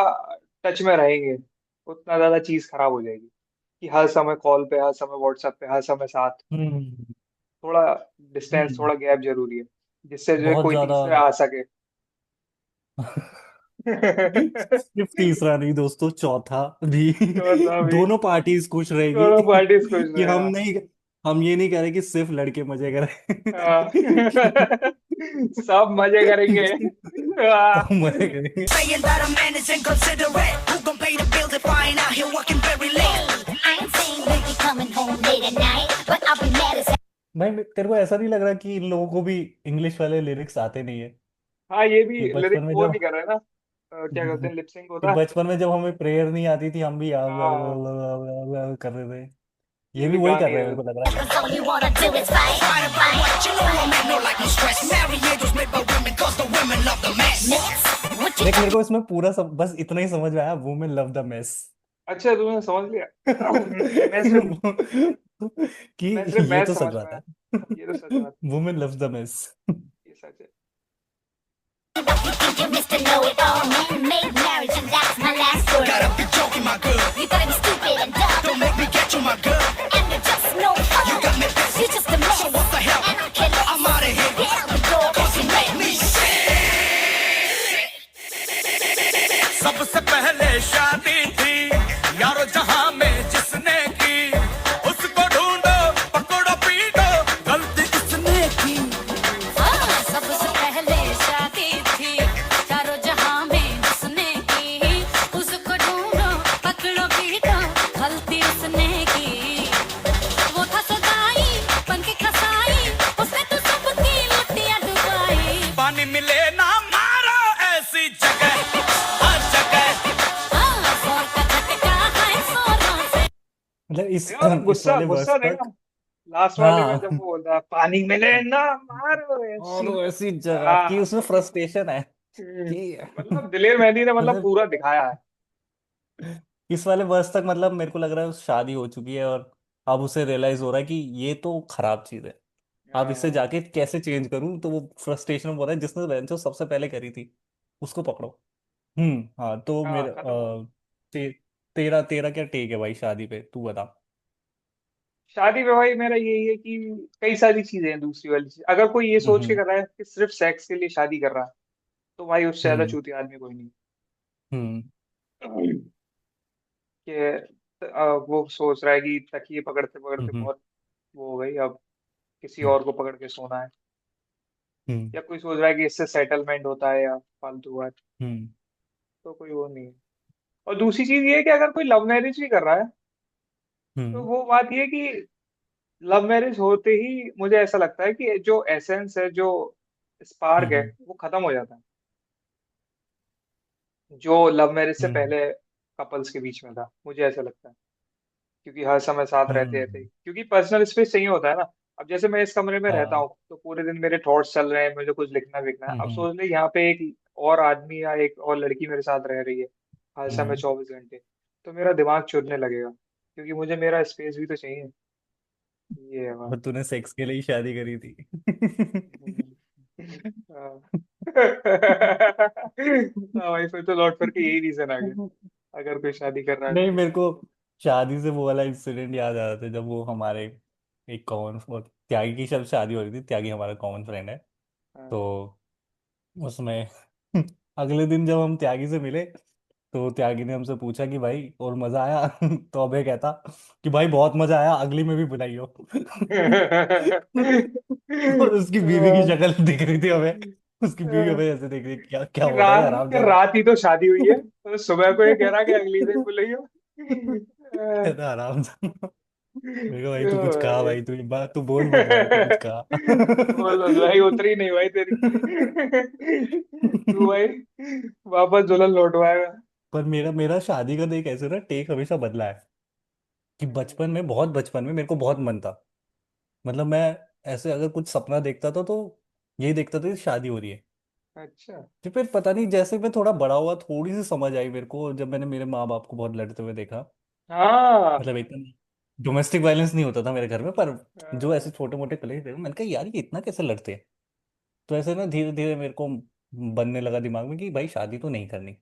टच में रहेंगे उतना ज्यादा चीज खराब हो जाएगी। कि हर समय कॉल पे, हर समय व्हाट्सएप पे, हर समय साथ। हम्म। थोड़ा डिस्टेंस, हम्म। थोड़ा गैप जरूरी है जिससे जो है बहुत कोई ज्यादा। तीसरा आ सके। सिर्फ तीसरा नहीं दोस्तों, चौथा भी। चौथा भी। दोनों पार्टीज खुश रहेगी। दोनों पार्टीज खुश कि रहेगा। हम ये नहीं कह रहे कि सिर्फ लड़के मजे हाँ। करें। सब मजे करेंगे। हाँ। सब मजे करेंगे। Saying that a man is inconsiderate. Who gon' pay the bills if I ain't out here working very late? I ain't saying we be coming home late at night, but I'll be mad as भाई तेरे को ऐसा नहीं लग रहा कि इन लोगों को भी इंग्लिश वाले लिरिक्स आते नहीं है? हाँ, ये भी कि बचपन लिरिक्स में वो जब नहीं कर रहे ना। क्या करते हैं, लिपसिंग कि होता है। बचपन में जब हमें प्रेयर नहीं आती थी, हम भी हाँ, कर रहे थे। ये ये भी भी वही गा कर नहीं रहे हैं रहे मेरे को थे। लग रहा है। cause all you wanna do is fight, Fight about what? You know a man no like no stress. Marriages made by women cause the women love the mess. Next, what you देख मेरे को इसमें पूरा बस इतना ही समझ में आया, वुमेन लव द मेस। अच्छा, तुमने समझ लिया। कि मैं सिर्फ ये मैं तो सच समझ बात पाया। है। ये तो सच बात वुमेन लव्स द मेस। है, ये सच है। think you Mr. Know-it-all, man-made marriage, and that's my last word. Gotta be joking, my girl. You better be stupid and dumb, Don't make me get you, my girl. and you're just no fun. You got me pissed. You're just a mess, So what the hell? and I can't let I'm outta here. get out the door, cause you make me सबसे पहले शादी थी यारो जहां में जिसने की, उसको ढूंढो पकड़ो पीटो, गलती किसने की? सबसे पहले शादी थी चारों जहां में जिसने की, उसको ढूंढो पकड़ो पीटो, गलती उसने की। वो था सदाई बन के कसाई, उसने तो सबकी लुटिया डुबाई। पानी मिले ना मारो ऐसी जगह, हर जगह। जोर का झटका है जोरों से। मतलब देखो इस गुस्सा वाले वर्ष गुस्सा देखा। तक। लास्ट वाले में जब हाँ। वो बोलता है पानी मिले ना मारो और ऐसी। वो ऐसी जगह की हाँ। उसमें फ्रस्ट्रेशन है कि मतलब दिलेर मेहंदी ने मतलब मतलब पूरा दिखाया है। इस वाले वर्ष तक मतलब मेरे को लग रहा है शादी हो चुकी है, और अब उसे रियलाइज हो रहा है कि ये तो खराब चीज है। अब इससे हाँ जाके कैसे चेंज करूं, तो वो फ्रस्ट्रेशन में बोल रहा है जिसने जो सबसे पहले करी थी उसको पकड़ो। हाँ तो हाँ, मेरे खत्म हो। तेरा तेरा क्या टेक है भाई शादी पे, तू बता। शादी में भाई मेरा यही है कि कई सारी चीजें हैं। दूसरी वाली चीज, अगर कोई ये सोच के हम्म। कर रहा है कि सिर्फ सेक्स के लिए शादी कर रहा है, तो भाई उससे ज्यादा हम्म। चूतिया आदमी कोई नहीं। हम्म। कि वो सोच रहा है कि तकिए पकड़ते पकड़ते हम्म। बहुत वो हो गई, अब किसी हम्म। और को पकड़ के सोना है। हम्म। या कोई सोच रहा है कि इससे सेटलमेंट होता है या फालतू बात। हम्म। तो कोई वो नहीं है। और दूसरी चीज ये है कि अगर कोई लव मैरिज भी कर रहा है तो हम्म। वो बात ये कि लव मैरिज होते ही मुझे ऐसा लगता है कि जो एसेंस है, जो स्पार्क है, हम्म। वो खत्म हो जाता है, जो लव मैरिज से हम्म। पहले कपल्स के बीच में था, मुझे ऐसा लगता है। क्योंकि हर समय साथ रहते रहते, हम्म। क्योंकि पर्सनल स्पेस चाहिए होता है ना। अब जैसे मैं इस कमरे में रहता हाँ। हूँ तो पूरे दिन मेरे थॉट्स चल रहे हैं, मुझे कुछ लिखना विखना है। अब हम्म। सोच ले यहाँ पे एक और आदमी या एक और लड़की मेरे साथ रह रही है हर समय हम्म। 24 घंटे, तो मेरा दिमाग चुरने लगेगा, क्योंकि मुझे मेरा स्पेस भी तो चाहिए। ये है बात। और तूने सेक्स के लिए ही शादी करी थी। हाँ। हाँ भाई, फिर तो लौट फिर के यही रीजन आ गया, अगर कोई शादी कर रहा है नहीं, तो। मेरे को शादी से वो वाला इंसिडेंट याद आ रहा था, जब वो हमारे एक कॉमन, त्यागी की शब शादी हो रही थी। त्यागी हमारा कॉमन फ्रेंड है। हाँ। तो उसमें अगले दिन जब हम त्यागी से मिले, तो त्यागी ने हमसे पूछा कि भाई और मजा आया? तो अबे कहता कि भाई बहुत मजा आया, अगली में भी बुलाइयो। और उसकी बीवी की शक्ल दिख रही थी हमें। उसकी बीवी हमें ऐसे देख रही, क्या क्या कि हो रहा है कि हरामजादा? रात ही तो शादी हुई है, तो सुबह को ये कह रहा कि अगली दिन बुलाइयो। कहता हरामजादा। मैं कहा भाई तू कुछ कहा, भाई, भाई तू ये बात तू बोल मत भाई, तू कुछ बोलो कहा। भाई, उतरी नहीं भाई तेरी। तू भाई वापस दुल्हन लौटवाएगा। पर मेरा मेरा शादी का देख ऐसे ना टेक हमेशा बदला है। कि बचपन में, बहुत बचपन में मेरे को बहुत मन था। मतलब मैं ऐसे अगर कुछ सपना देखता था तो यही देखता था कि शादी हो रही है। अच्छा। तो फिर पता नहीं, जैसे मैं थोड़ा बड़ा हुआ, थोड़ी सी समझ आई मेरे को, जब मैंने मेरे माँ बाप को बहुत लड़ते हुए देखा। हाँ। मतलब इतना डोमेस्टिक वायलेंस नहीं होता था मेरे घर में, पर जो हाँ, ऐसे छोटे मोटे कलेश थे, मैंने कहा यार ये इतना कैसे लड़ते हैं। तो ऐसे ना धीरे धीरे मेरे को बनने लगा दिमाग में कि भाई शादी तो नहीं करनी।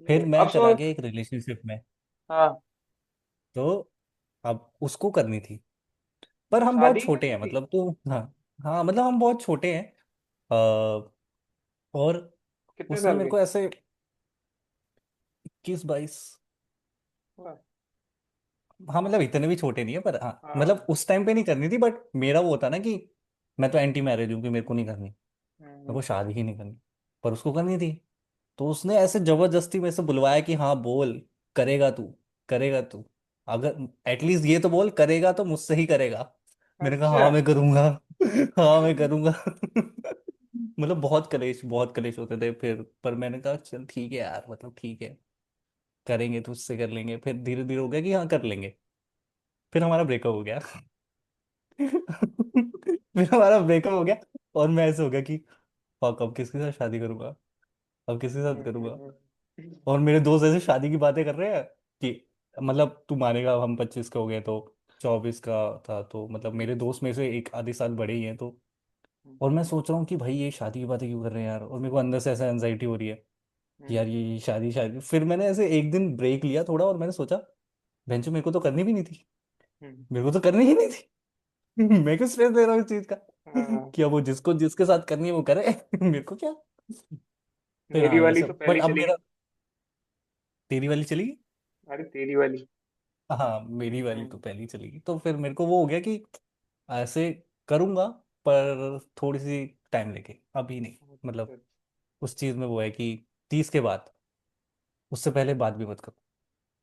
फिर मैं अब चला सो। गया एक रिलेशनशिप में। हाँ। तो अब उसको करनी थी, पर हम बहुत शादी छोटे करनी हैं, थी। मतलब तो हाँ। हाँ मतलब हम बहुत छोटे हैं। और कितने उसने साल मेरे के? को ऐसे 21 22। हाँ। हाँ मतलब इतने भी छोटे नहीं है, पर हाँ हाँ। मतलब उस टाइम पे नहीं करनी थी, बट मेरा वो होता ना कि मैं तो एंटी मैरिज हूँ कि मेरे को नहीं करनी, मेरे हम्म, को शादी ही नहीं करनी। पर उसको करनी थी। तो उसने ऐसे जबरदस्ती में से बुलवाया कि हाँ बोल, करेगा तू, करेगा तू, अगर एटलीस्ट ये तो बोल, करेगा तो मुझसे ही करेगा। मैंने कहा अच्छा। हाँ मैं करूंगा। हाँ मैं करूंगा। मतलब बहुत कलेश होते थे फिर, पर मैंने कहा चल ठीक है यार, मतलब ठीक है, करेंगे तो उससे कर लेंगे। फिर धीरे धीरे हो गया कि हाँ कर लेंगे। फिर हमारा ब्रेकअप हो गया। फिर हमारा ब्रेकअप हो गया। और मैं ऐसे हो गया कि fuck, अब किसके साथ शादी करूंगा, अब किसके साथ करूंगा। और मेरे दोस्त ऐसे शादी की बातें कर रहे हैं कि मतलब तू मानेगा, हम 25 का हो गए तो 24 का था, तो मतलब मेरे दोस्त में से एक आधे साल बड़े ही हैं तो। और मैं सोच रहा हूँ कि भाई ये शादी की बातें क्यों कर रहे हैं यार, और मेरे को अंदर से ऐसा एंजाइटी हो रही है कि यार ये शादी शादी। फिर मैंने ऐसे एक दिन ब्रेक लिया थोड़ा, और मैंने सोचा बेंचो मेरे को तो करनी भी नहीं थी, मेरे को तो करनी ही नहीं थी। मैं क्यों स्ट्रेस ले रहा हूँ इस चीज का। हाँ। कि अब वो जिसको जिसके साथ करनी है वो करे। मेरे को क्या। फिर मेरी हाँ ये वाली तो सब, पहले बट ही अब चली गई। मेरा। तेरी वाली चली। अरे तेरी वाली। हाँ मेरी वाली हम्म, तो पहले ही चलेगी, तो फिर मेरे को वो हो गया कि ऐसे करूंगा, पर थोड़ी सी टाइम लेके, अभी नहीं। अच्छा। मतलब उस चीज में वो है कि 30 के बाद, उससे पहले बात भी मत करो।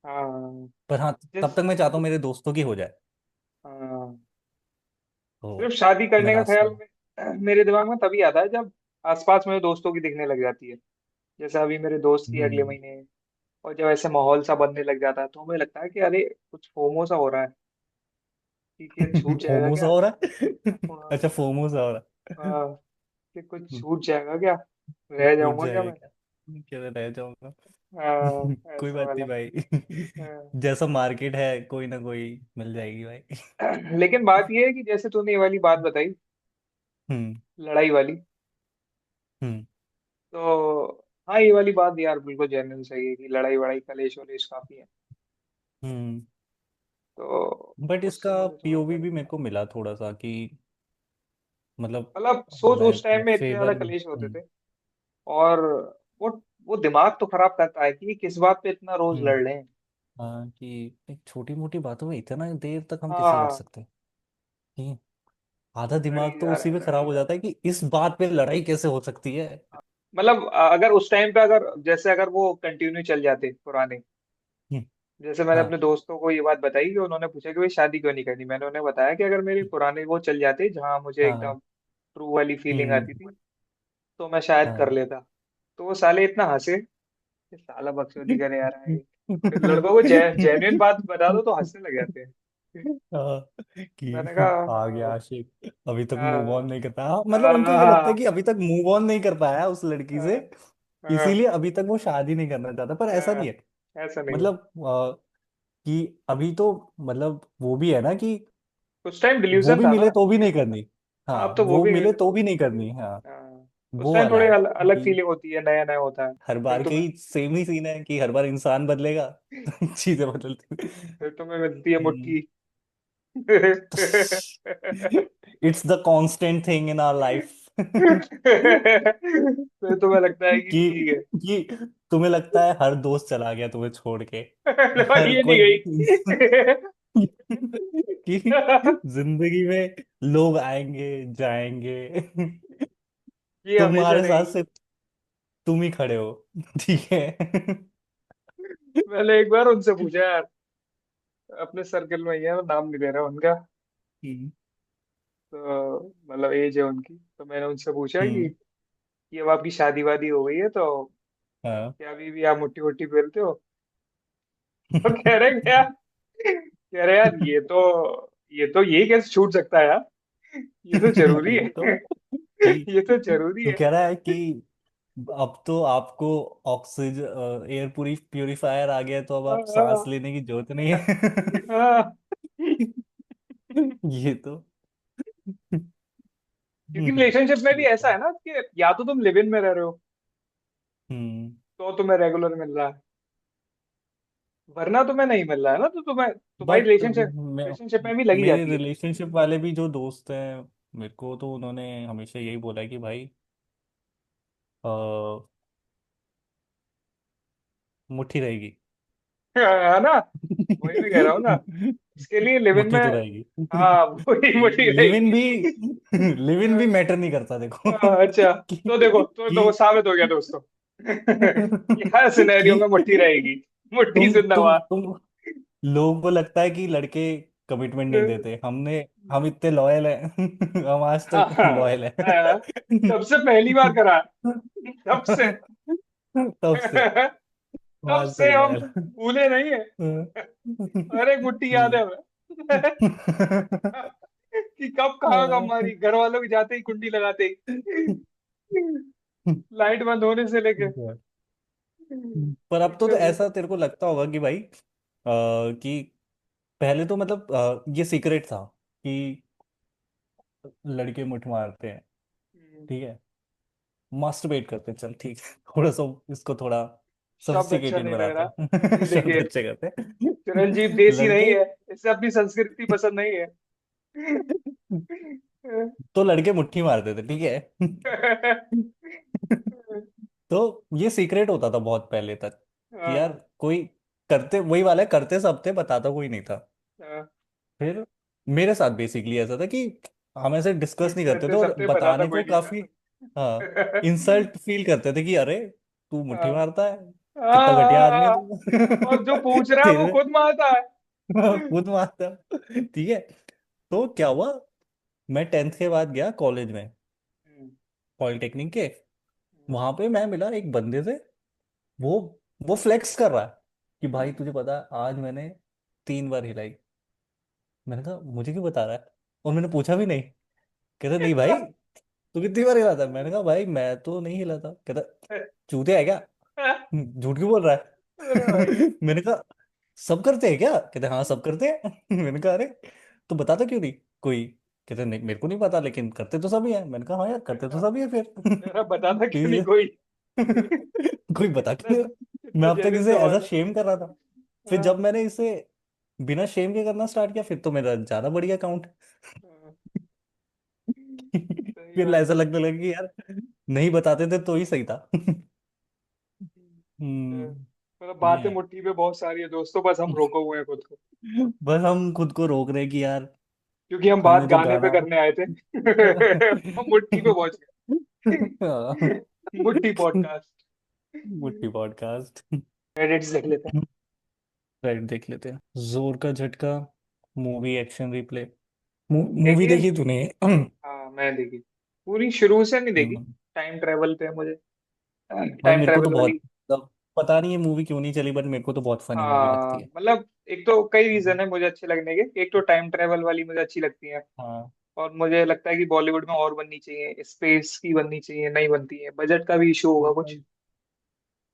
हाँ। पर हाँ, तब जिस। तक मैं चाहता हूँ मेरे दोस्तों की हो जाए। हाँ। सिर्फ तो शादी मैं करने का लास्ट ख्याल में। मेरे दिमाग में तभी आता है जब आसपास मेरे दोस्तों की दिखने लग जाती है। जैसे अभी मेरे दोस्त की अगले हम्म। महीने है, और जब ऐसे माहौल सा बनने लग जाता है तो हमें लगता है कि अरे कुछ फोमो सा हो रहा है, कि क्या छूट जाएगा फोमो सा क्या। हो रहा है। हाँ। अच्छा फोमो सा हो रहा है। हाँ, कि कुछ छूट जाएगा क्या, रह टूट जाऊंगा क्या जाएगा मैं। क्या, क्या रह जाऊंगा। हाँ, कोई ऐसा बात नहीं वाला। भाई। हाँ। जैसा मार्केट है कोई ना कोई मिल जाएगी भाई। लेकिन बात ये है कि जैसे तूने ये वाली बात बताई, हम्म। लड़ाई वाली, हम्म। तो हाँ, ये वाली बात यार बिल्कुल जेन्युइन सही है कि लड़ाई वड़ाई कलेश वलेश काफी है। हम्म। तो बट उससे इसका मुझे थोड़ा पीओवी डर भी लगता मेरे है। को मिला थोड़ा सा कि मतलब मतलब सोच मैं उस टाइम में इतने ज्यादा फेवर। कलेश होते थे, और वो वो दिमाग तो खराब करता है कि किस बात पे इतना रोज हम्म। लड़ रहे हैं। हाँ कि एक छोटी मोटी बातों में इतना देर तक हम कैसे लड़ हाँ, सकते हैं। कि आधा लड़ दिमाग ही तो जा रहे उसी हैं, में लड़ खराब ही हो जा जाता रहे है कि इस बात पे लड़ाई कैसे हो सकती है। हैं। मतलब अगर उस टाइम पे, अगर जैसे अगर वो कंटिन्यू चल जाते पुराने, हम्म। जैसे मैंने अपने हाँ दोस्तों को ये बात बताई कि उन्होंने पूछा कि भाई शादी क्यों नहीं करनी, मैंने उन्हें बताया कि अगर मेरे पुराने वो चल जाते जहाँ मुझे हाँ एकदम ट्रू वाली फीलिंग आती हम्म थी तो मैं शायद कर हाँ लेता। तो वो साले इतना हंसे कि साला बकचोदी करे यार है। फिर लड़कों को जेन्युइन बात बता दो तो हंसने लग जाते हैं। हाँ, मैंने कि कहा आ गया आशिक, अभी तक मूव ऑन हाँ नहीं कर पाया। हाँ, मतलब उनको ये लगता है हाँ कि अभी तक मूव ऑन नहीं कर पाया उस लड़की से, हाँ हाँ इसीलिए अभी तक वो शादी नहीं करना चाहता, पर ऐसा हाँ, नहीं है। ऐसा नहीं है। मतलब कि अभी तो मतलब वो भी है ना कि उस टाइम वो डिल्यूजन भी था ना। मिले तो भी नहीं करनी। हाँ, अब तो वो वो भी मिले तो भी नहीं करनी। हाँ, हाँ, उस वो टाइम वाला थोड़े है अलग कि फीलिंग होती है, नया नया होता है। हर फिर बार के तुम्हें ही सेम ही सीन है कि हर बार इंसान बदलेगा तो चीजें बदलती। फिर तुम्हें मिलती है हम्म। मुट्ठी। It's the constant thing in our life. फिर तुम्हें लगता है कि ठीक है। कि तुम्हें लगता है हर दोस्त चला गया तुम्हें छोड़ के, हर ये नहीं कोई गई। कि जिंदगी में लोग आएंगे जाएंगे, ये हमेशा तुम्हारे साथ रहेगी। सिर्फ तुम ही खड़े हो। ठीक है। मैंने एक बार उनसे पूछा यार, अपने सर्कल में ही है, नाम नहीं ले रहा उनका, हम्म तो मतलब एज है उनकी, तो मैंने उनसे पूछा हम्म, कि अब आपकी शादी वादी हो गई है तो हाँ। क्या अभी भी आप मुट्ठी मुट्ठी फेरते हो? तो कह रहे क्या, कह रहे यार ये तो ये कैसे छूट सकता है यार, ये तो जरूरी ये तो है। कि ये तो जरूरी तो है। कह रहा है कि अब तो आपको ऑक्सीजन एयर पूरी प्यूरिफायर आ गया है, तो अब आप सांस हाँ, लेने की जरूरत नहीं है। हाँ, ये तो क्योंकि रिलेशनशिप में भी ये तो ऐसा है ना कि या तो तुम लिव इन में रह रहे हो हम्म तो तुम्हें रेगुलर मिल रहा है, वरना तुम्हें नहीं मिल रहा है ना तो तुम्हें तो भाई बट रिलेशनशिप रिलेशनशिप में भी लगी मेरे जाती है। रिलेशनशिप वाले भी जो दोस्त हैं मेरे को, तो उन्होंने हमेशा यही बोला है कि भाई अ, मुट्ठी रहेगी। है ना, वही मैं कह रहा हूँ ना, इसके लिए लिव इन में। मुट्ठी तो रहेगी। हाँ वही मोटी लिव इन भी रहेगी। लिव इन भी मैटर नहीं करता देखो। अच्छा, कि तो साबित हो गया दोस्तों। कि हर सिनेरियो कि में मुट्ठी रहेगी, मुट्ठी जिंदाबाद। तुम लोगों को लगता है कि लड़के कमिटमेंट नहीं देते, हम इतने लॉयल हैं। हम आज हाँ तक हाँ लॉयल हैं। हाँ, सबसे पहली बार करा, तब से। तब से हम तब आज से तक हम लॉयल भूले नहीं है। हैं। हर एक मुट्ठी याद है हमें। कि कब कहाँ कब मारी, घर वालों के जाते ही कुंडी लगाते ही, लाइट बंद होने से लेके। पर अब तो इतने वो ऐसा तेरे को लगता होगा कि भाई कि पहले तो मतलब ये सीक्रेट था कि लड़के मुठ मारते हैं, ठीक है, मास्टरबेट करते हैं, चल ठीक है, थोड़ा सा इसको थोड़ा शब्द अच्छा सोफिस्टिकेटेड नहीं लग बनाते रहा, हैं। ये शब्द देखिए अच्छे करते चिरंजीव हैं देसी नहीं लड़के। है, इससे अपनी संस्कृति पसंद नहीं है। तो लड़के मुट्ठी मारते थे, ठीक है। तो ये सीक्रेट होता था बहुत पहले तक कि यार हाँ, कोई करते, वही वाला है, करते सब थे, बताता कोई नहीं था। हाँ, फिर मेरे साथ बेसिकली ऐसा था कि हम ऐसे डिस्कस नहीं करते थे, करते और सबसे बताता बताने कोई को नहीं था। काफी हाँ इंसल्ट फील करते थे कि अरे तू मुट्ठी हाँ, मारता है, कितना घटिया आदमी है हाँ, और जो तू। पूछ रहा है वो तेरे खुद मारता है। खुद मारता है। ठीक है। तो क्या हुआ, मैं 10th के बाद गया कॉलेज में, पॉलिटेक्निक के। वहां पे मैं मिला एक बंदे से, वो वो फ्लेक्स कर रहा है कि भाई तुझे पता है आज मैंने 3 बार हिलाई। मैंने कहा मुझे क्यों बता रहा है, और मैंने पूछा भी नहीं। कहता नहीं भाई तू कितनी बार हिला था, मैंने कहा भाई मैं तो नहीं हिला था। कहता चूतिया है क्या, झूठ क्यों बोल रहा अरे भाई, है। मैंने कहा सब करते हैं क्या, कहते हाँ सब करते हैं। मैंने कहा अरे तो बताता क्यों नहीं कोई, कहते नहीं मेरे को नहीं पता लेकिन करते तो सभी हैं। मैंने कहा हाँ यार करते तो सभी है फिर। मेरा बताता क्यों नहीं कि कोई। कोई बता कितना क्यों नहीं रहा? मैं कितना अब तक जेन्युइन इसे एज अ सवाल है। शेम कर रहा था। फिर जब हाँ, मैंने इसे बिना शेम के करना स्टार्ट किया, फिर तो मेरा ज्यादा बढ़िया अकाउंट। हाँ, सही फिर बात ऐसा है। लगने लगा कि यार नहीं बताते थे तो ही सही था। मतलब ये बातें है। मुट्ठी पे बहुत सारी है दोस्तों, बस हम रोके हुए हैं खुद को, बस हम खुद को रोक रहे हैं कि यार क्योंकि हम बात हमें जो गाने पे गाना करने आए थे। हम मुट्ठी पे पहुंच हाँ, गए। मुट्ठी पॉडकास्ट। मुट्ठी पॉडकास्ट। एडिट्स देख लेते हैं। राइट, देख लेते हैं। जोर का झटका, मूवी एक्शन रिप्ले। मूवी देखिए। देखी तूने? हाँ, मैं देखी। पूरी शुरू से नहीं देखी। हम्म, टाइम ट्रेवल पे मुझे, भाई टाइम मेरे को तो ट्रेवल बहुत, वाली। मतलब पता नहीं ये मूवी क्यों नहीं चली, बट मेरे को तो बहुत फनी मूवी हाँ लगती है। मतलब, एक तो कई रीजन हम्म, है मुझे अच्छे लगने के। एक तो टाइम ट्रेवल वाली मुझे अच्छी लगती है। हाँ। और मुझे लगता है कि बॉलीवुड में और बननी चाहिए, स्पेस की बननी चाहिए, नहीं बनती है, बजट का भी इशू होगा कुछ।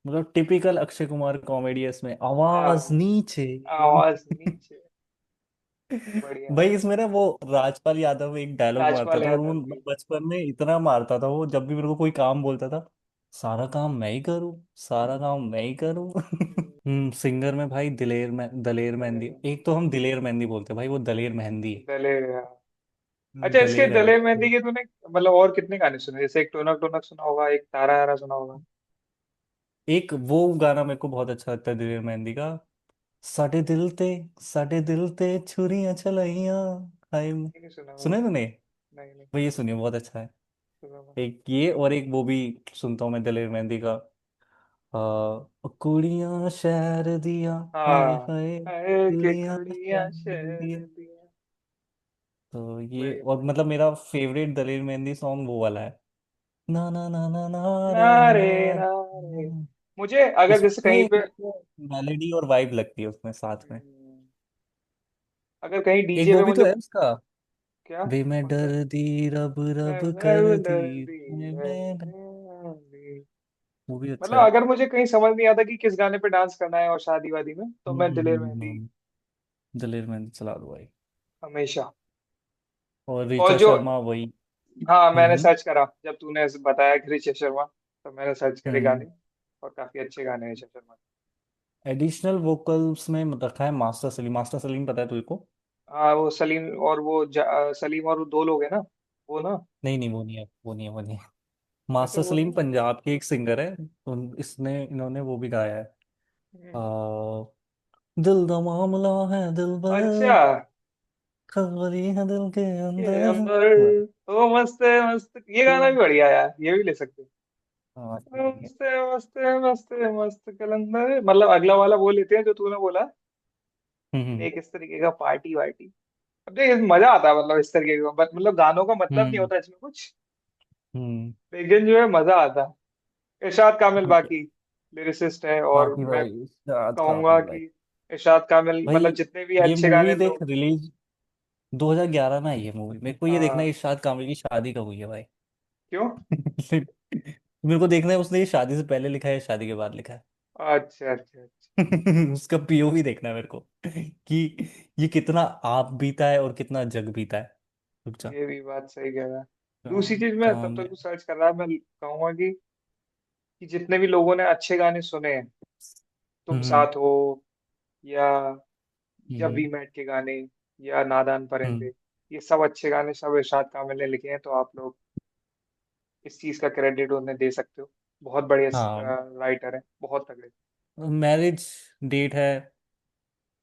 मतलब टिपिकल अक्षय कुमार कॉमेडी है इसमें, आवाज हाँ, नीचे। आवाज नीचे। बढ़िया। भाई इसमें ना वो राजपाल यादव एक डायलॉग मारता राजपाल था, और वो यादव की। बचपन में इतना मारता था वो, जब भी मेरे को कोई काम बोलता था, सारा काम मैं ही करूँ, सारा काम मैं ही करूँ। सिंगर में भाई दलेर मेहंदी। दलेर। एक तो हम दिलेर मेहंदी बोलते हैं भाई, वो दलेर मेहंदी है। दलेर है। अच्छा, इसके दलेर है दलेर वो। मेहंदी के तूने मतलब और कितने गाने सुने? जैसे एक टोनक टोनक सुना होगा, एक तारा यारा सुना होगा। एक वो गाना मेरे को बहुत अच्छा लगता है दिलेर मेहंदी का, साडे दिल ते साडे दिल ते छुरियां चलाइयां, हाय। ये नहीं सुना मैंने। सुने तूने? नहीं, नहीं भाई ये सुनिए, बहुत अच्छा है। सुना मैंने। एक ये, और एक वो भी सुनता हूँ मैं दिलेर मेहंदी का, कुड़ियां शहर दिया, हाय हाँ, हाय, है कि कुड़ियां कुड़ियां शहर दिया। शहर दिया। तो ये, बढ़िया। और मतलब मेरा फेवरेट दलेर मेहंदी सॉन्ग वो वाला है, ना ना ना ना ना रे नारे ना नारे। रे। मुझे अगर जैसे उसमें कहीं पे, मेलोडी और वाइब लगती है उसमें साथ में। अगर कहीं एक डीजे वो पे भी मुझे। तो है उसका, क्या? वे मैं कौन सा? डर दी रब मैं रब मैं कर दी, दर्दी मैं। दर्दी। वो भी अच्छा मतलब है। अगर मुझे कहीं समझ नहीं आता कि किस गाने पे डांस करना है और शादी वादी में, तो मैं दिलेर मेहंदी हम्म, दलेर मेहंदी चला दो भाई। हमेशा। और और ऋचा जो, शर्मा वही। हाँ मैंने हम्म सर्च करा जब तूने ऐसे बताया कि ऋषि शर्मा, तो मैंने सर्च करे हम्म। गाने। और काफी अच्छे गाने हैं ऋषि शर्मा एडिशनल वोकल्स में रखा है मास्टर सलीम। मास्टर सलीम पता है तुझे को? के। हाँ, वो सलीम और वो सलीम और वो दो लोग हैं ना, वो ना। नहीं नहीं, वो नहीं है, वो नहीं है, वो नहीं है। अच्छा, मास्टर वो सलीम नहीं। पंजाब के एक सिंगर है। इसने इन्होंने वो भी गाया है, हम्म। आ, दिल दा मामला है दिल अच्छा। भर, खबरी है दिल के ये अंदर। अंबर। ओ मस्त है मस्त, ये गाना भी बढ़िया है यार, ये भी ले सकते हैं। हाँ, ओ मस्त है मस्त है मस्त है मस्त कलंदर, मतलब अगला वाला वो लेते हैं जो तूने बोला। हम्म एक इस तरीके का पार्टी वार्टी। अब देख मजा आता है, मतलब इस तरीके का मतलब गानों का मतलब नहीं हम्म होता इसमें कुछ, हम्म। लेकिन जो है मजा आता है। इरशाद कामिल बाकी लिरिसिस्ट है, और बाकी मैं भाई शाद कहूंगा कामिल भाई। कि इरशाद कामिल भाई मतलब जितने भी ये अच्छे गाने मूवी देख, लोग। रिलीज 2011 में आई है मूवी। मेरे को ये देखना है हाँ। इरशाद कामिल की शादी कब हुई है भाई। क्यों? मेरे को देखना है उसने ये शादी से पहले लिखा है या शादी के बाद लिखा है। अच्छा, अच्छा, अच्छा। उसका पीओवी देखना है मेरे को, कि ये कितना आप बीता है और कितना जग बीता है। रुक जा। ये भी बात सही कह रहा है। दूसरी काम चीज मैं तब काम तक है। तू सर्च कर रहा है, मैं कहूंगा कि जितने भी लोगों ने अच्छे गाने सुने हैं, तुम हम्म साथ हो, या जब हम्म वी मेट के गाने, या नादान हम्म। परिंदे, ये सब अच्छे गाने सब इरशाद कामिल ने लिखे हैं, तो आप लोग इस चीज का क्रेडिट उन्हें दे सकते हो। बहुत बढ़िया हाँ, राइटर है, बहुत तगड़े। मैरिज डेट है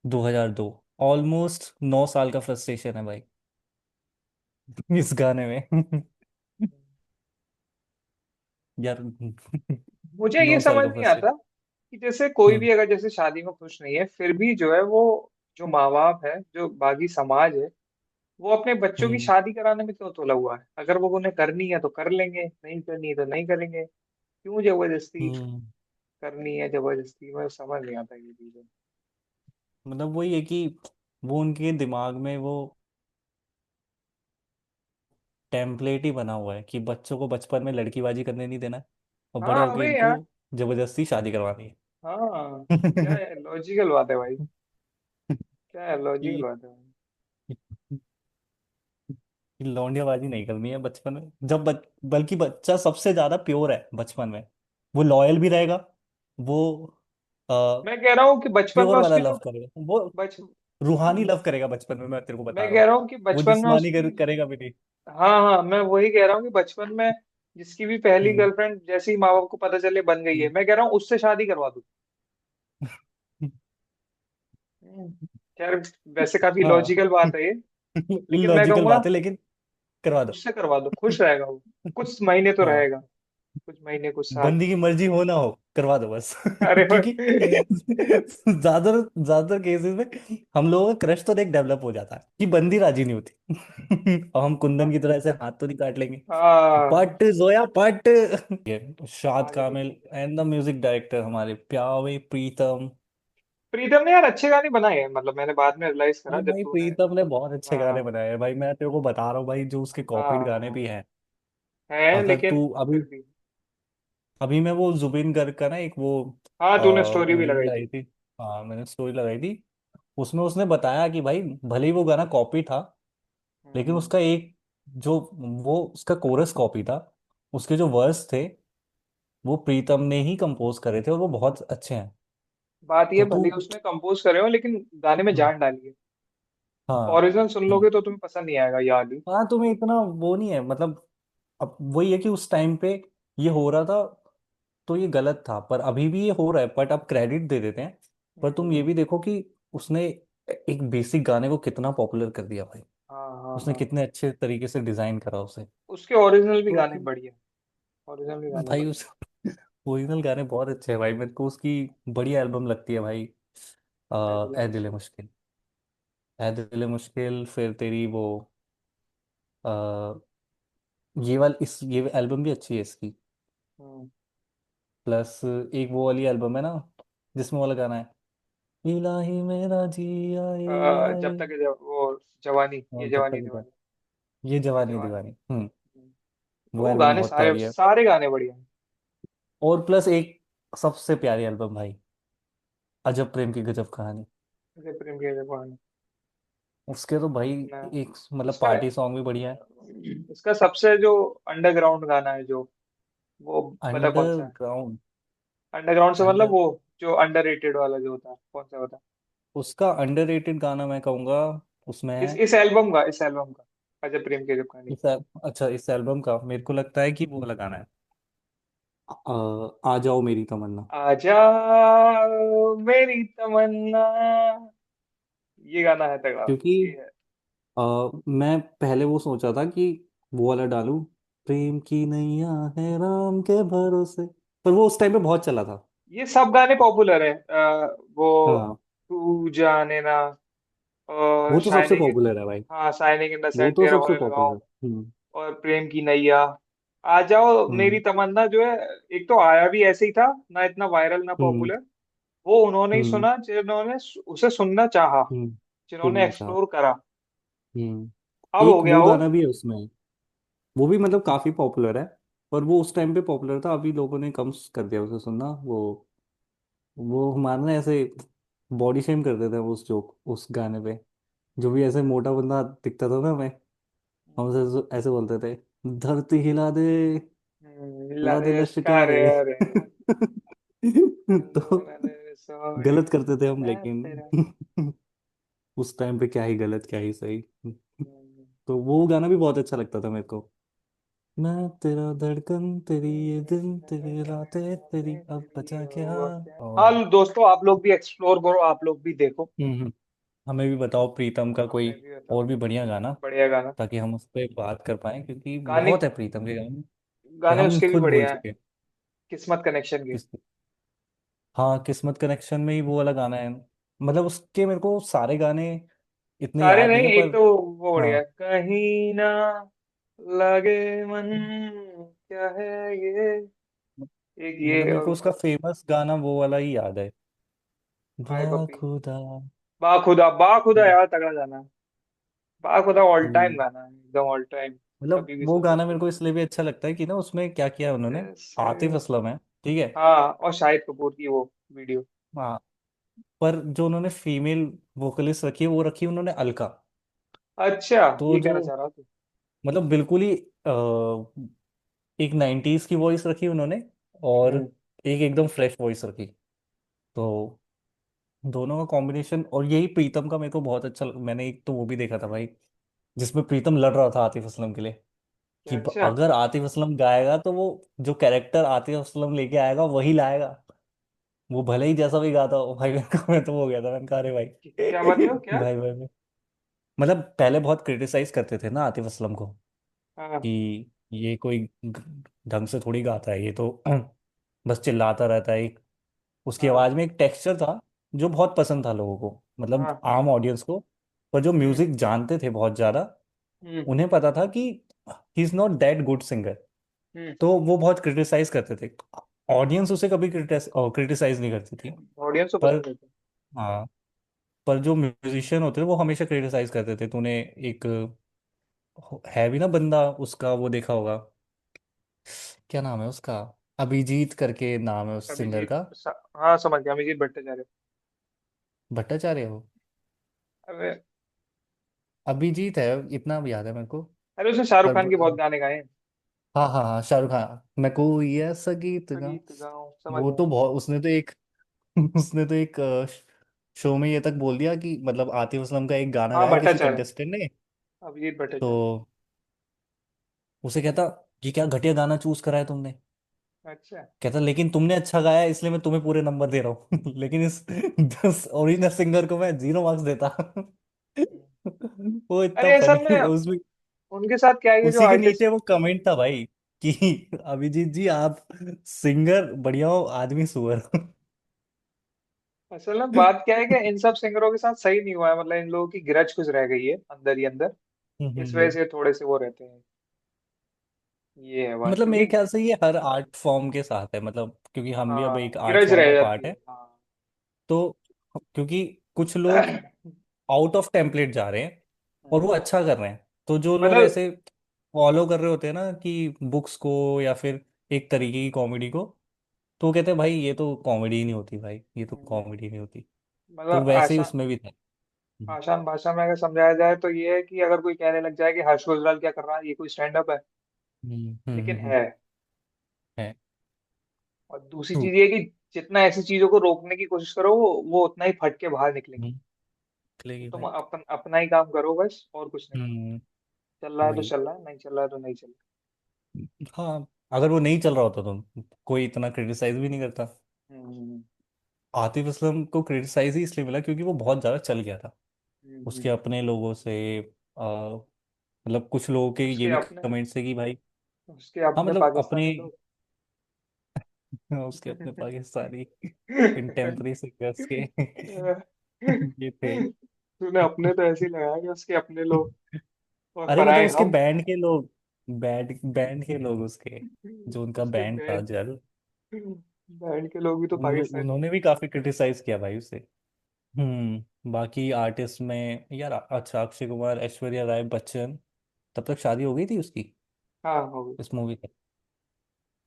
2002। ऑलमोस्ट 9 साल का फ्रस्ट्रेशन है भाई इस गाने में। यार, मुझे ये 9 साल समझ का नहीं आता फ्रस्ट्रेशन। कि जैसे कोई हम्म भी अगर जैसे शादी में खुश नहीं है, फिर भी जो है वो, जो माँ बाप है, जो बाकी समाज है, वो अपने बच्चों की हम्म शादी कराने में क्यों तुला हुआ है? अगर वो उन्हें करनी है तो कर लेंगे, नहीं करनी है तो नहीं करेंगे। क्यों जबरदस्ती हम्म। करनी है? जबरदस्ती मैं समझ नहीं आता ये चीजें। मतलब वही है कि वो उनके दिमाग में वो टेम्पलेट ही बना हुआ है कि बच्चों को बचपन में लड़कीबाजी करने नहीं देना है, और बड़े हाँ होके अबे इनको यार। जबरदस्ती शादी करवानी हाँ, क्या है। है, लॉजिकल बात है भाई। क्या है, लॉजिकल कि बात है भाई। कि लौंडियाबाजी नहीं करनी है बचपन में, जब बल्कि बच्चा सबसे ज्यादा प्योर है बचपन में, वो लॉयल भी रहेगा, वो मैं कह रहा हूँ कि बचपन प्योर में वाला उसकी जो लव करेगा वो, बच रूहानी लव करेगा बचपन में, मैं तेरे को मैं बता रहा कह हूँ। रहा हूँ कि वो बचपन में जिस्मानी उसकी, करेगा भी नहीं। हाँ हाँ, मैं वही कह रहा हूँ कि बचपन में जिसकी भी पहली हम्म गर्लफ्रेंड जैसे ही माँ बाप को पता चले बन गई है, हम्म। मैं कह रहा हूँ उससे शादी करवा दो। हम्म, खैर, वैसे काफी हाँ, लॉजिकल बात है ये। लेकिन मैं लॉजिकल कहूंगा बात है लेकिन करवा दो। उससे करवा दो, खुश रहेगा वो, कुछ महीने तो हाँ, रहेगा। कुछ महीने कुछ साल। बंदी की मर्जी हो ना हो, करवा दो बस। अरे क्योंकि ज्यादातर ज्यादातर केसेस में हम लोगों का क्रश तो देख डेवलप हो जाता है कि बंदी राजी नहीं होती। और हम कुंदन की तरह ऐसे हाथ तो नहीं काट लेंगे। हाँ पट जोया पट। ये शाद आगे कामिल देखिए। एंड द म्यूजिक डायरेक्टर हमारे प्यावे प्रीतम। प्रीतम ने यार अच्छे गाने बनाए हैं, मतलब मैंने बाद में रियलाइज करा नहीं जब भाई, तूने। प्रीतम ने बहुत अच्छे गाने हाँ बनाए हैं भाई, मैं तेरे को बता रहा हूँ भाई, जो उसके कॉपीड गाने हाँ भी हैं। है अगर लेकिन तू अभी फिर भी। अभी मैं वो जुबिन गर्ग का ना एक वो हाँ तूने स्टोरी भी रील लगाई थी। आई थी। हाँ, मैंने स्टोरी लगाई थी। उसमें उसने बताया कि भाई भले ही वो गाना कॉपी था, लेकिन हम्म, उसका एक जो वो उसका कोरस कॉपी था, उसके जो वर्स थे वो प्रीतम ने ही कंपोज करे थे और वो बहुत अच्छे हैं। बात ये तो तू भले ही उसने कंपोज करे हो लेकिन गाने में हम्म, जान डाली है। हाँ ओरिजिनल सुन लोगे तो तुम्हें पसंद नहीं आएगा ये वाली। हाँ, तुम्हें इतना वो नहीं है मतलब। अब वही है कि उस टाइम पे ये हो रहा था तो ये गलत था, पर अभी भी ये हो रहा है, बट अब क्रेडिट दे देते हैं। पर तुम ये हम्म, भी देखो कि उसने एक बेसिक गाने को कितना पॉपुलर कर दिया भाई। हाँ हाँ उसने हाँ। कितने अच्छे तरीके से डिजाइन करा उसे। उसके ओरिजिनल भी तो गाने बढ़िया। ओरिजिनल भी गाने भाई बढ़िया। उस ओरिजिनल गाने बहुत अच्छे हैं भाई, मेरे को उसकी बढ़िया एल्बम लगती है भाई। है दिल ए दिल मुश्किल। मुश्किल। ए दिल मुश्किल, फिर तेरी वो आ, ये एल्बम भी अच्छी है इसकी। हम्म, प्लस एक वो वाली एल्बम है ना, जिसमें वाला गाना है, इलाही मेरा जी आए जब आए। तक वो जवानी, ये और जब जवानी तक है, दीवानी। ये ये जवानी जवानी। दीवानी। हम्म, वो वो एल्बम गाने बहुत सारे प्यारी है। सारे गाने बढ़िया हैं। और प्लस एक सबसे प्यारी एल्बम भाई, अजब प्रेम की गजब कहानी। जैसे प्रेम की जवानी। उसके तो भाई ना एक मतलब इसका पार्टी सॉन्ग भी बढ़िया है। इसका सबसे जो अंडरग्राउंड गाना है जो, वो पता कौन सा है? अंडरग्राउंड। अंडरग्राउंड से मतलब अंडर वो जो अंडररेटेड वाला जो होता है, कौन सा होता उसका अंडररेटेड गाना मैं कहूँगा उसमें है? है। इस एल्बम का अजब प्रेम की जब कहानी। अच्छा, इस एल्बम का मेरे को लगता है कि वो वाला गाना है, आ जाओ मेरी तमन्ना। आजा मेरी तमन्ना, ये गाना है तगड़ा। क्योंकि ये है। मैं पहले वो सोचा था कि वो वाला डालूं, प्रेम की नैया है राम के भरोसे, पर वो उस टाइम पे बहुत चला था। ये सब गाने पॉपुलर है, वो हाँ, तू जाने ना, और वो तो सबसे शाइनिंग इन। पॉपुलर है भाई। हाँ शाइनिंग इन द वो सन तो तेरा सबसे वाला पॉपुलर लगाओ। है। हम्म। और प्रेम की नैया। आ जाओ मेरी हम्म। तमन्ना जो है, एक तो आया भी ऐसे ही था, ना इतना वायरल ना हम्म। पॉपुलर। वो उन्होंने ही हम्म। सुना जिन्होंने उसे सुनना चाहा, हम्म। जिन्होंने सुनना चाह। एक्सप्लोर करा। हम्म। अब हो एक गया वो हो। गाना भी है उसमें, वो भी मतलब काफी पॉपुलर है, पर वो उस टाइम पे पॉपुलर था, अभी लोगों ने कम कर दिया उसे सुनना। वो हमारा ना ऐसे बॉडी शेम करते थे उस जोक उस गाने पे। जो भी ऐसे मोटा बंदा दिखता था ना हमें, हम उसे ऐसे बोलते थे, धरती हिला दे, ला दे लश्के। अरे अरे। तो सॉरी गलत करते थे हम, मैं लेकिन तेरा। उस टाइम पे क्या ही गलत क्या ही सही। हम्म, तो वो गाना भी बहुत अच्छा लगता था मेरे को। मैं तेरा धड़कन तेरी ये दिन तेरी रातें तेरी अब बचा क्या। और हाँ दोस्तों, आप लोग भी एक्सप्लोर करो, आप लोग भी देखो। हमें भी बताओ प्रीतम का कोई हमें भी बताओ। और भी बढ़िया गाना, बढ़िया गाना। ताकि हम उस पर बात कर पाए, क्योंकि गाने बहुत है प्रीतम के गाने कि गाने हम उसके भी खुद भूल बढ़िया हैं। चुके हैं। किस्मत कनेक्शन के। किस हाँ, किस्मत कनेक्शन में ही वो वाला गाना है, मतलब उसके मेरे को सारे गाने इतने सारे याद नहीं नहीं, है एक पर। तो वो बढ़िया है, हाँ, कहीं ना लगे मन, क्या है ये, एक ये मतलब मेरे को और। उसका फेमस गाना वो वाला ही याद है, हाय बा पपी। खुदा। बाखुदा बाखुदा हम्म। यार तगड़ा गाना है। बाखुदा ऑल टाइम हम्म। गाना है, एकदम ऑल टाइम। मतलब कभी भी वो सुन गाना सकते मेरे हो। को इसलिए भी अच्छा लगता है कि ना उसमें क्या किया है उन्होंने। जैसे। आतिफ असलम है, ठीक है। हाँ और शाहिद कपूर की वो वीडियो। हाँ, पर जो उन्होंने फीमेल वोकलिस्ट रखी है वो रखी है उन्होंने अलका। अच्छा तो ये जो कहना चाह रहा तू। मतलब बिल्कुल ही एक 90s की वॉइस रखी उन्होंने, और हम्म, एक एकदम फ्रेश वॉइस रखी। तो दोनों का कॉम्बिनेशन, और यही प्रीतम का मेरे को बहुत अच्छा मैंने एक तो वो भी देखा था भाई, जिसमें प्रीतम लड़ रहा था आतिफ असलम के लिए क्या कि अच्छा। अगर आतिफ असलम गाएगा तो वो जो कैरेक्टर आतिफ असलम लेके आएगा वही लाएगा, वो भले ही जैसा भी गाता हो भाई। मेरे को मैं तो हो गया था, मैंने कहा अरे भाई। क्या मतलब क्या? भाई भाई मतलब पहले बहुत क्रिटिसाइज करते थे ना आतिफ असलम को हाँ कि ये कोई ढंग से थोड़ी गाता है ये तो। बस चिल्लाता रहता है। उसकी हाँ आवाज में एक टेक्सचर था जो बहुत पसंद था लोगों को, मतलब हाँ हाँ। आम ऑडियंस को। पर जो हम्म म्यूजिक जानते थे बहुत ज्यादा, हम्म उन्हें पता था कि he is not that good singer. हम्म। तो वो बहुत क्रिटिसाइज करते थे। ऑडियंस उसे कभी क्रिटिसाइज नहीं करती थी। ऑडियंस को पर पसंद है। हाँ, पर जो म्यूजिशियन होते थे वो हमेशा क्रिटिसाइज करते थे। तूने एक है भी ना बंदा, उसका वो देखा होगा, क्या नाम है उसका, अभिजीत करके नाम है उस सिंगर अभिजीत का। हाँ समझ गया, अभिजीत भट्टाचार्य। भट्टाचार्य हो? अरे अभिजीत है, इतना भी याद है मेरे को। अरे उसने शाहरुख पर खान के बहुत गाने गाए हैं। हाँ हाँ हाँ, शाहरुख खान, मैं कोई ऐसा गीत गाऊं। गीत गाऊं, समझ वो गया। तो बहुत, उसने तो एक उसने तो एक शो में ये तक बोल दिया कि मतलब आतिफ असलम का एक गाना हाँ गाया किसी भट्टाचार्य, कंटेस्टेंट ने, अभिजीत भट्टाचार्य। तो उसे कहता, ये क्या घटिया गाना चूज करा है तुमने। अच्छा। कहता लेकिन तुमने अच्छा गाया है, इसलिए मैं तुम्हें पूरे नंबर दे रहा हूँ। लेकिन इस ओरिजिनल सिंगर को मैं 0 मार्क्स देता। वो इतना अरे असल फनी में उसमें। उनके साथ क्या है कि जो उसी के आर्टिस्ट, नीचे वो कमेंट था भाई कि अभिजीत जी आप सिंगर बढ़िया हो, आदमी सुअर। असल में बात क्या है कि इन सब सिंगरों के साथ सही नहीं हुआ है, मतलब इन लोगों की ग्रज कुछ रह गई है अंदर ही अंदर। इस वजह हम्म। से थोड़े से वो रहते हैं। ये है बात, मतलब क्योंकि मेरे ख्याल से ये हर आर्ट फॉर्म के साथ है, मतलब क्योंकि हम भी अब हाँ एक आर्ट ग्रज फॉर्म रह का जाती पार्ट है है। हाँ। तो क्योंकि कुछ लोग आउट ऑफ टेम्पलेट जा रहे हैं और वो अच्छा कर रहे हैं, तो जो लोग मतलब ऐसे फॉलो कर रहे होते हैं ना कि बुक्स को या फिर एक तरीके की कॉमेडी को, तो वो कहते हैं भाई ये तो कॉमेडी ही नहीं होती, भाई ये तो कॉमेडी नहीं होती। तो मतलब वैसे ही आसान उसमें भी था। हम्म आसान भाषा में अगर समझाया जाए तो ये है कि अगर कोई कहने लग जाए कि हर्ष गुजराल क्या कर रहा है, ये कोई स्टैंड अप है, लेकिन है। है और दूसरी ट्रू। चीज ये है कि जितना ऐसी चीजों को रोकने की कोशिश करो वो उतना ही फट के बाहर निकलेंगी। चलेगी तुम भाई। अपना ही काम करो बस, और कुछ नहीं। हम्म। चल रहा है तो वही। चल रहा है, नहीं चल रहा है तो नहीं चल हाँ, अगर वो नहीं चल रहा होता तो कोई इतना क्रिटिसाइज भी नहीं करता। रहा। आतिफ असलम को क्रिटिसाइज ही इसलिए मिला क्योंकि वो बहुत ज़्यादा चल गया था उसके हम्म। अपने लोगों से। मतलब कुछ लोगों के ये उसके भी अपने कमेंट्स है कि भाई, उसके हाँ अपने मतलब अपने, पाकिस्तानी लोग। उसके अपने पाकिस्तानी कंटेम्प्रेरी सिंगर्स के ये थे। तूने अपने तो ऐसे ही लगाया कि उसके अपने लोग और अरे मतलब पराए उसके हम। बैंड के लोग, बैंड बैंड के लोग उसके, जो उनका उसके बैंड था बैंड जल, बैंड के लोग भी तो पाकिस्तानी उन्होंने भी काफी क्रिटिसाइज किया भाई उसे। बाकी आर्टिस्ट में यार, अच्छा अक्षय कुमार, ऐश्वर्या राय बच्चन, तब तक शादी हो गई थी उसकी हाँ हो गई। इस मूवी में।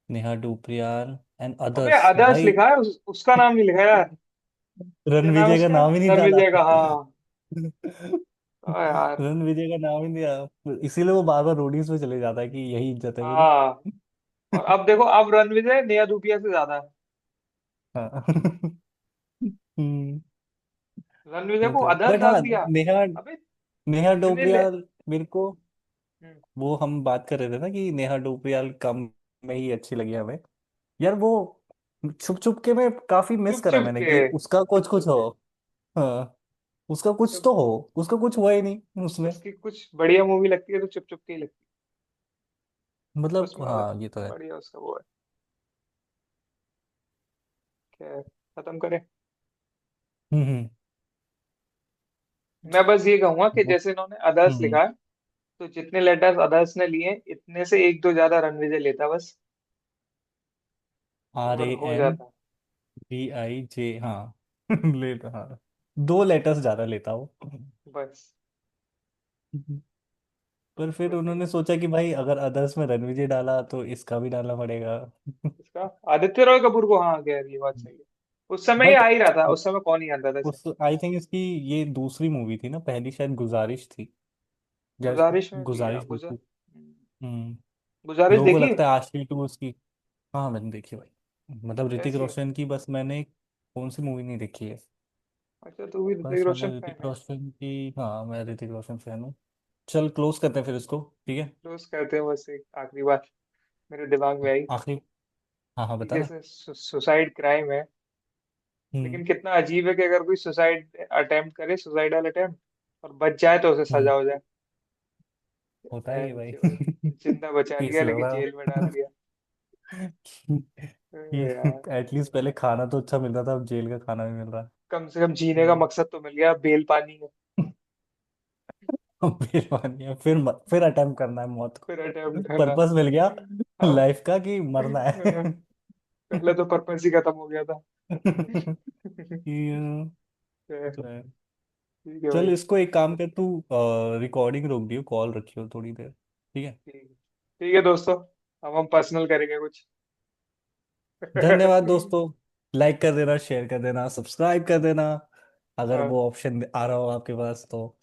नेहा डुपियाल एंड अबे अदर्स अदर्स भाई। लिखा है, उसका नाम नहीं लिखा यार। क्या नाम है रणविजय का उसका, नाम ही नहीं डाला। रणविजय का हाँ। हाँ यार। रणविजय का नाम ही नहीं दिया, इसीलिए वो बार बार रोडीज पे चले जाता है कि यही इज्जत है मेरी। हाँ और अब देखो, अब रणविजय नेहा धूपिया से ज्यादा है। हाँ। हम्म, रणविजय ये को तो है अदर्स बट डाल हाँ, दिया। नेहा अबे नेहा इतने ले डोपरियाल मेरे को, हम्म, वो हम बात कर रहे थे ना कि नेहा डोपरियाल कम में ही अच्छी लगी हमें। यार वो छुप छुप के में काफी मिस चुप करा चुप मैंने के। कि उसका कुछ कुछ हो। हाँ, उसका कुछ चुप तो हो, उसका कुछ हुआ ही नहीं उसमें। उसकी कुछ बढ़िया मूवी लगती है तो चुप चुप के ही लगती है मतलब उसमें, मतलब हाँ ये तो है। बढ़िया उसका वो है। क्या है, खत्म करें। हम्म मैं बस ये कहूंगा कि जैसे इन्होंने अदर्स हम्म। लिखा है, तो जितने लेटर्स अदर्स ने लिए इतने से एक दो ज्यादा रणविजय लेता बस, आर ए और हो एन जाता। बी आई जे, हाँ। लेता हाँ, 2 लेटर्स ज्यादा लेता वो। बस पर फिर बस उन्होंने ये सोचा कि भाई अगर अदर्स में रणविजय डाला तो इसका भी डालना पड़ेगा। इसका आदित्य रॉय कपूर को, हाँ कह रही है, बात सही है। उस समय ये बट आ ही रहा था, उस समय कौन ही आता था इसे। उस आई थिंक इसकी ये दूसरी मूवी थी ना, पहली शायद गुजारिश थी। गुजारिश में भी है गुजारिश दूसरी। हम्म। गुजारिश लोगों को देखी है। लगता है आशिकी टू उसकी। हाँ मैंने देखी भाई, मतलब ऋतिक कैसी है। रोशन की बस मैंने कौन सी मूवी नहीं देखी है। अच्छा तू भी ऋतिक बस रोशन मैंने ऋतिक फैन है। रोशन की, हाँ मैं ऋतिक रोशन फैन हूँ। चल क्लोज करते हैं फिर इसको, ठीक है। क्लोज करते हैं, बस एक आखिरी बात मेरे दिमाग में आई आखिरी, हाँ हाँ कि बता ना। जैसे सुसाइड क्राइम है, हम्म लेकिन कितना अजीब है कि अगर कोई सुसाइड अटेम्प्ट करे, सुसाइडल अटेम्प्ट, और बच जाए तो उसे हम्म। सजा हो जाए। होता ही है भाई। जिंदा बचा लिया पीस लग लेकिन रहा जेल में डाल दिया। कि यार एटलीस्ट पहले खाना तो अच्छा मिल रहा था, अब जेल का खाना भी मिल रहा कम से कम जीने का है। मकसद तो मिल गया, बेल पानी है। बेईमानी है, फिर अटेम्प्ट करना है मौत फिर को। अटेम्प्ट करना। पर्पस मिल गया अब लाइफ का कि मरना है। पहले तो पर्पस ही खत्म हो गया था। ये तो ठीक है। है चल भाई। इसको एक काम कर, तू रिकॉर्डिंग रोक दियो, कॉल रखियो थोड़ी देर, ठीक है। ठीक है दोस्तों, अब हम पर्सनल करेंगे कुछ। धन्यवाद दोस्तों। लाइक कर देना, शेयर कर देना, सब्सक्राइब कर देना, अगर हाँ, वो ऑप्शन आ रहा हो आपके पास तो।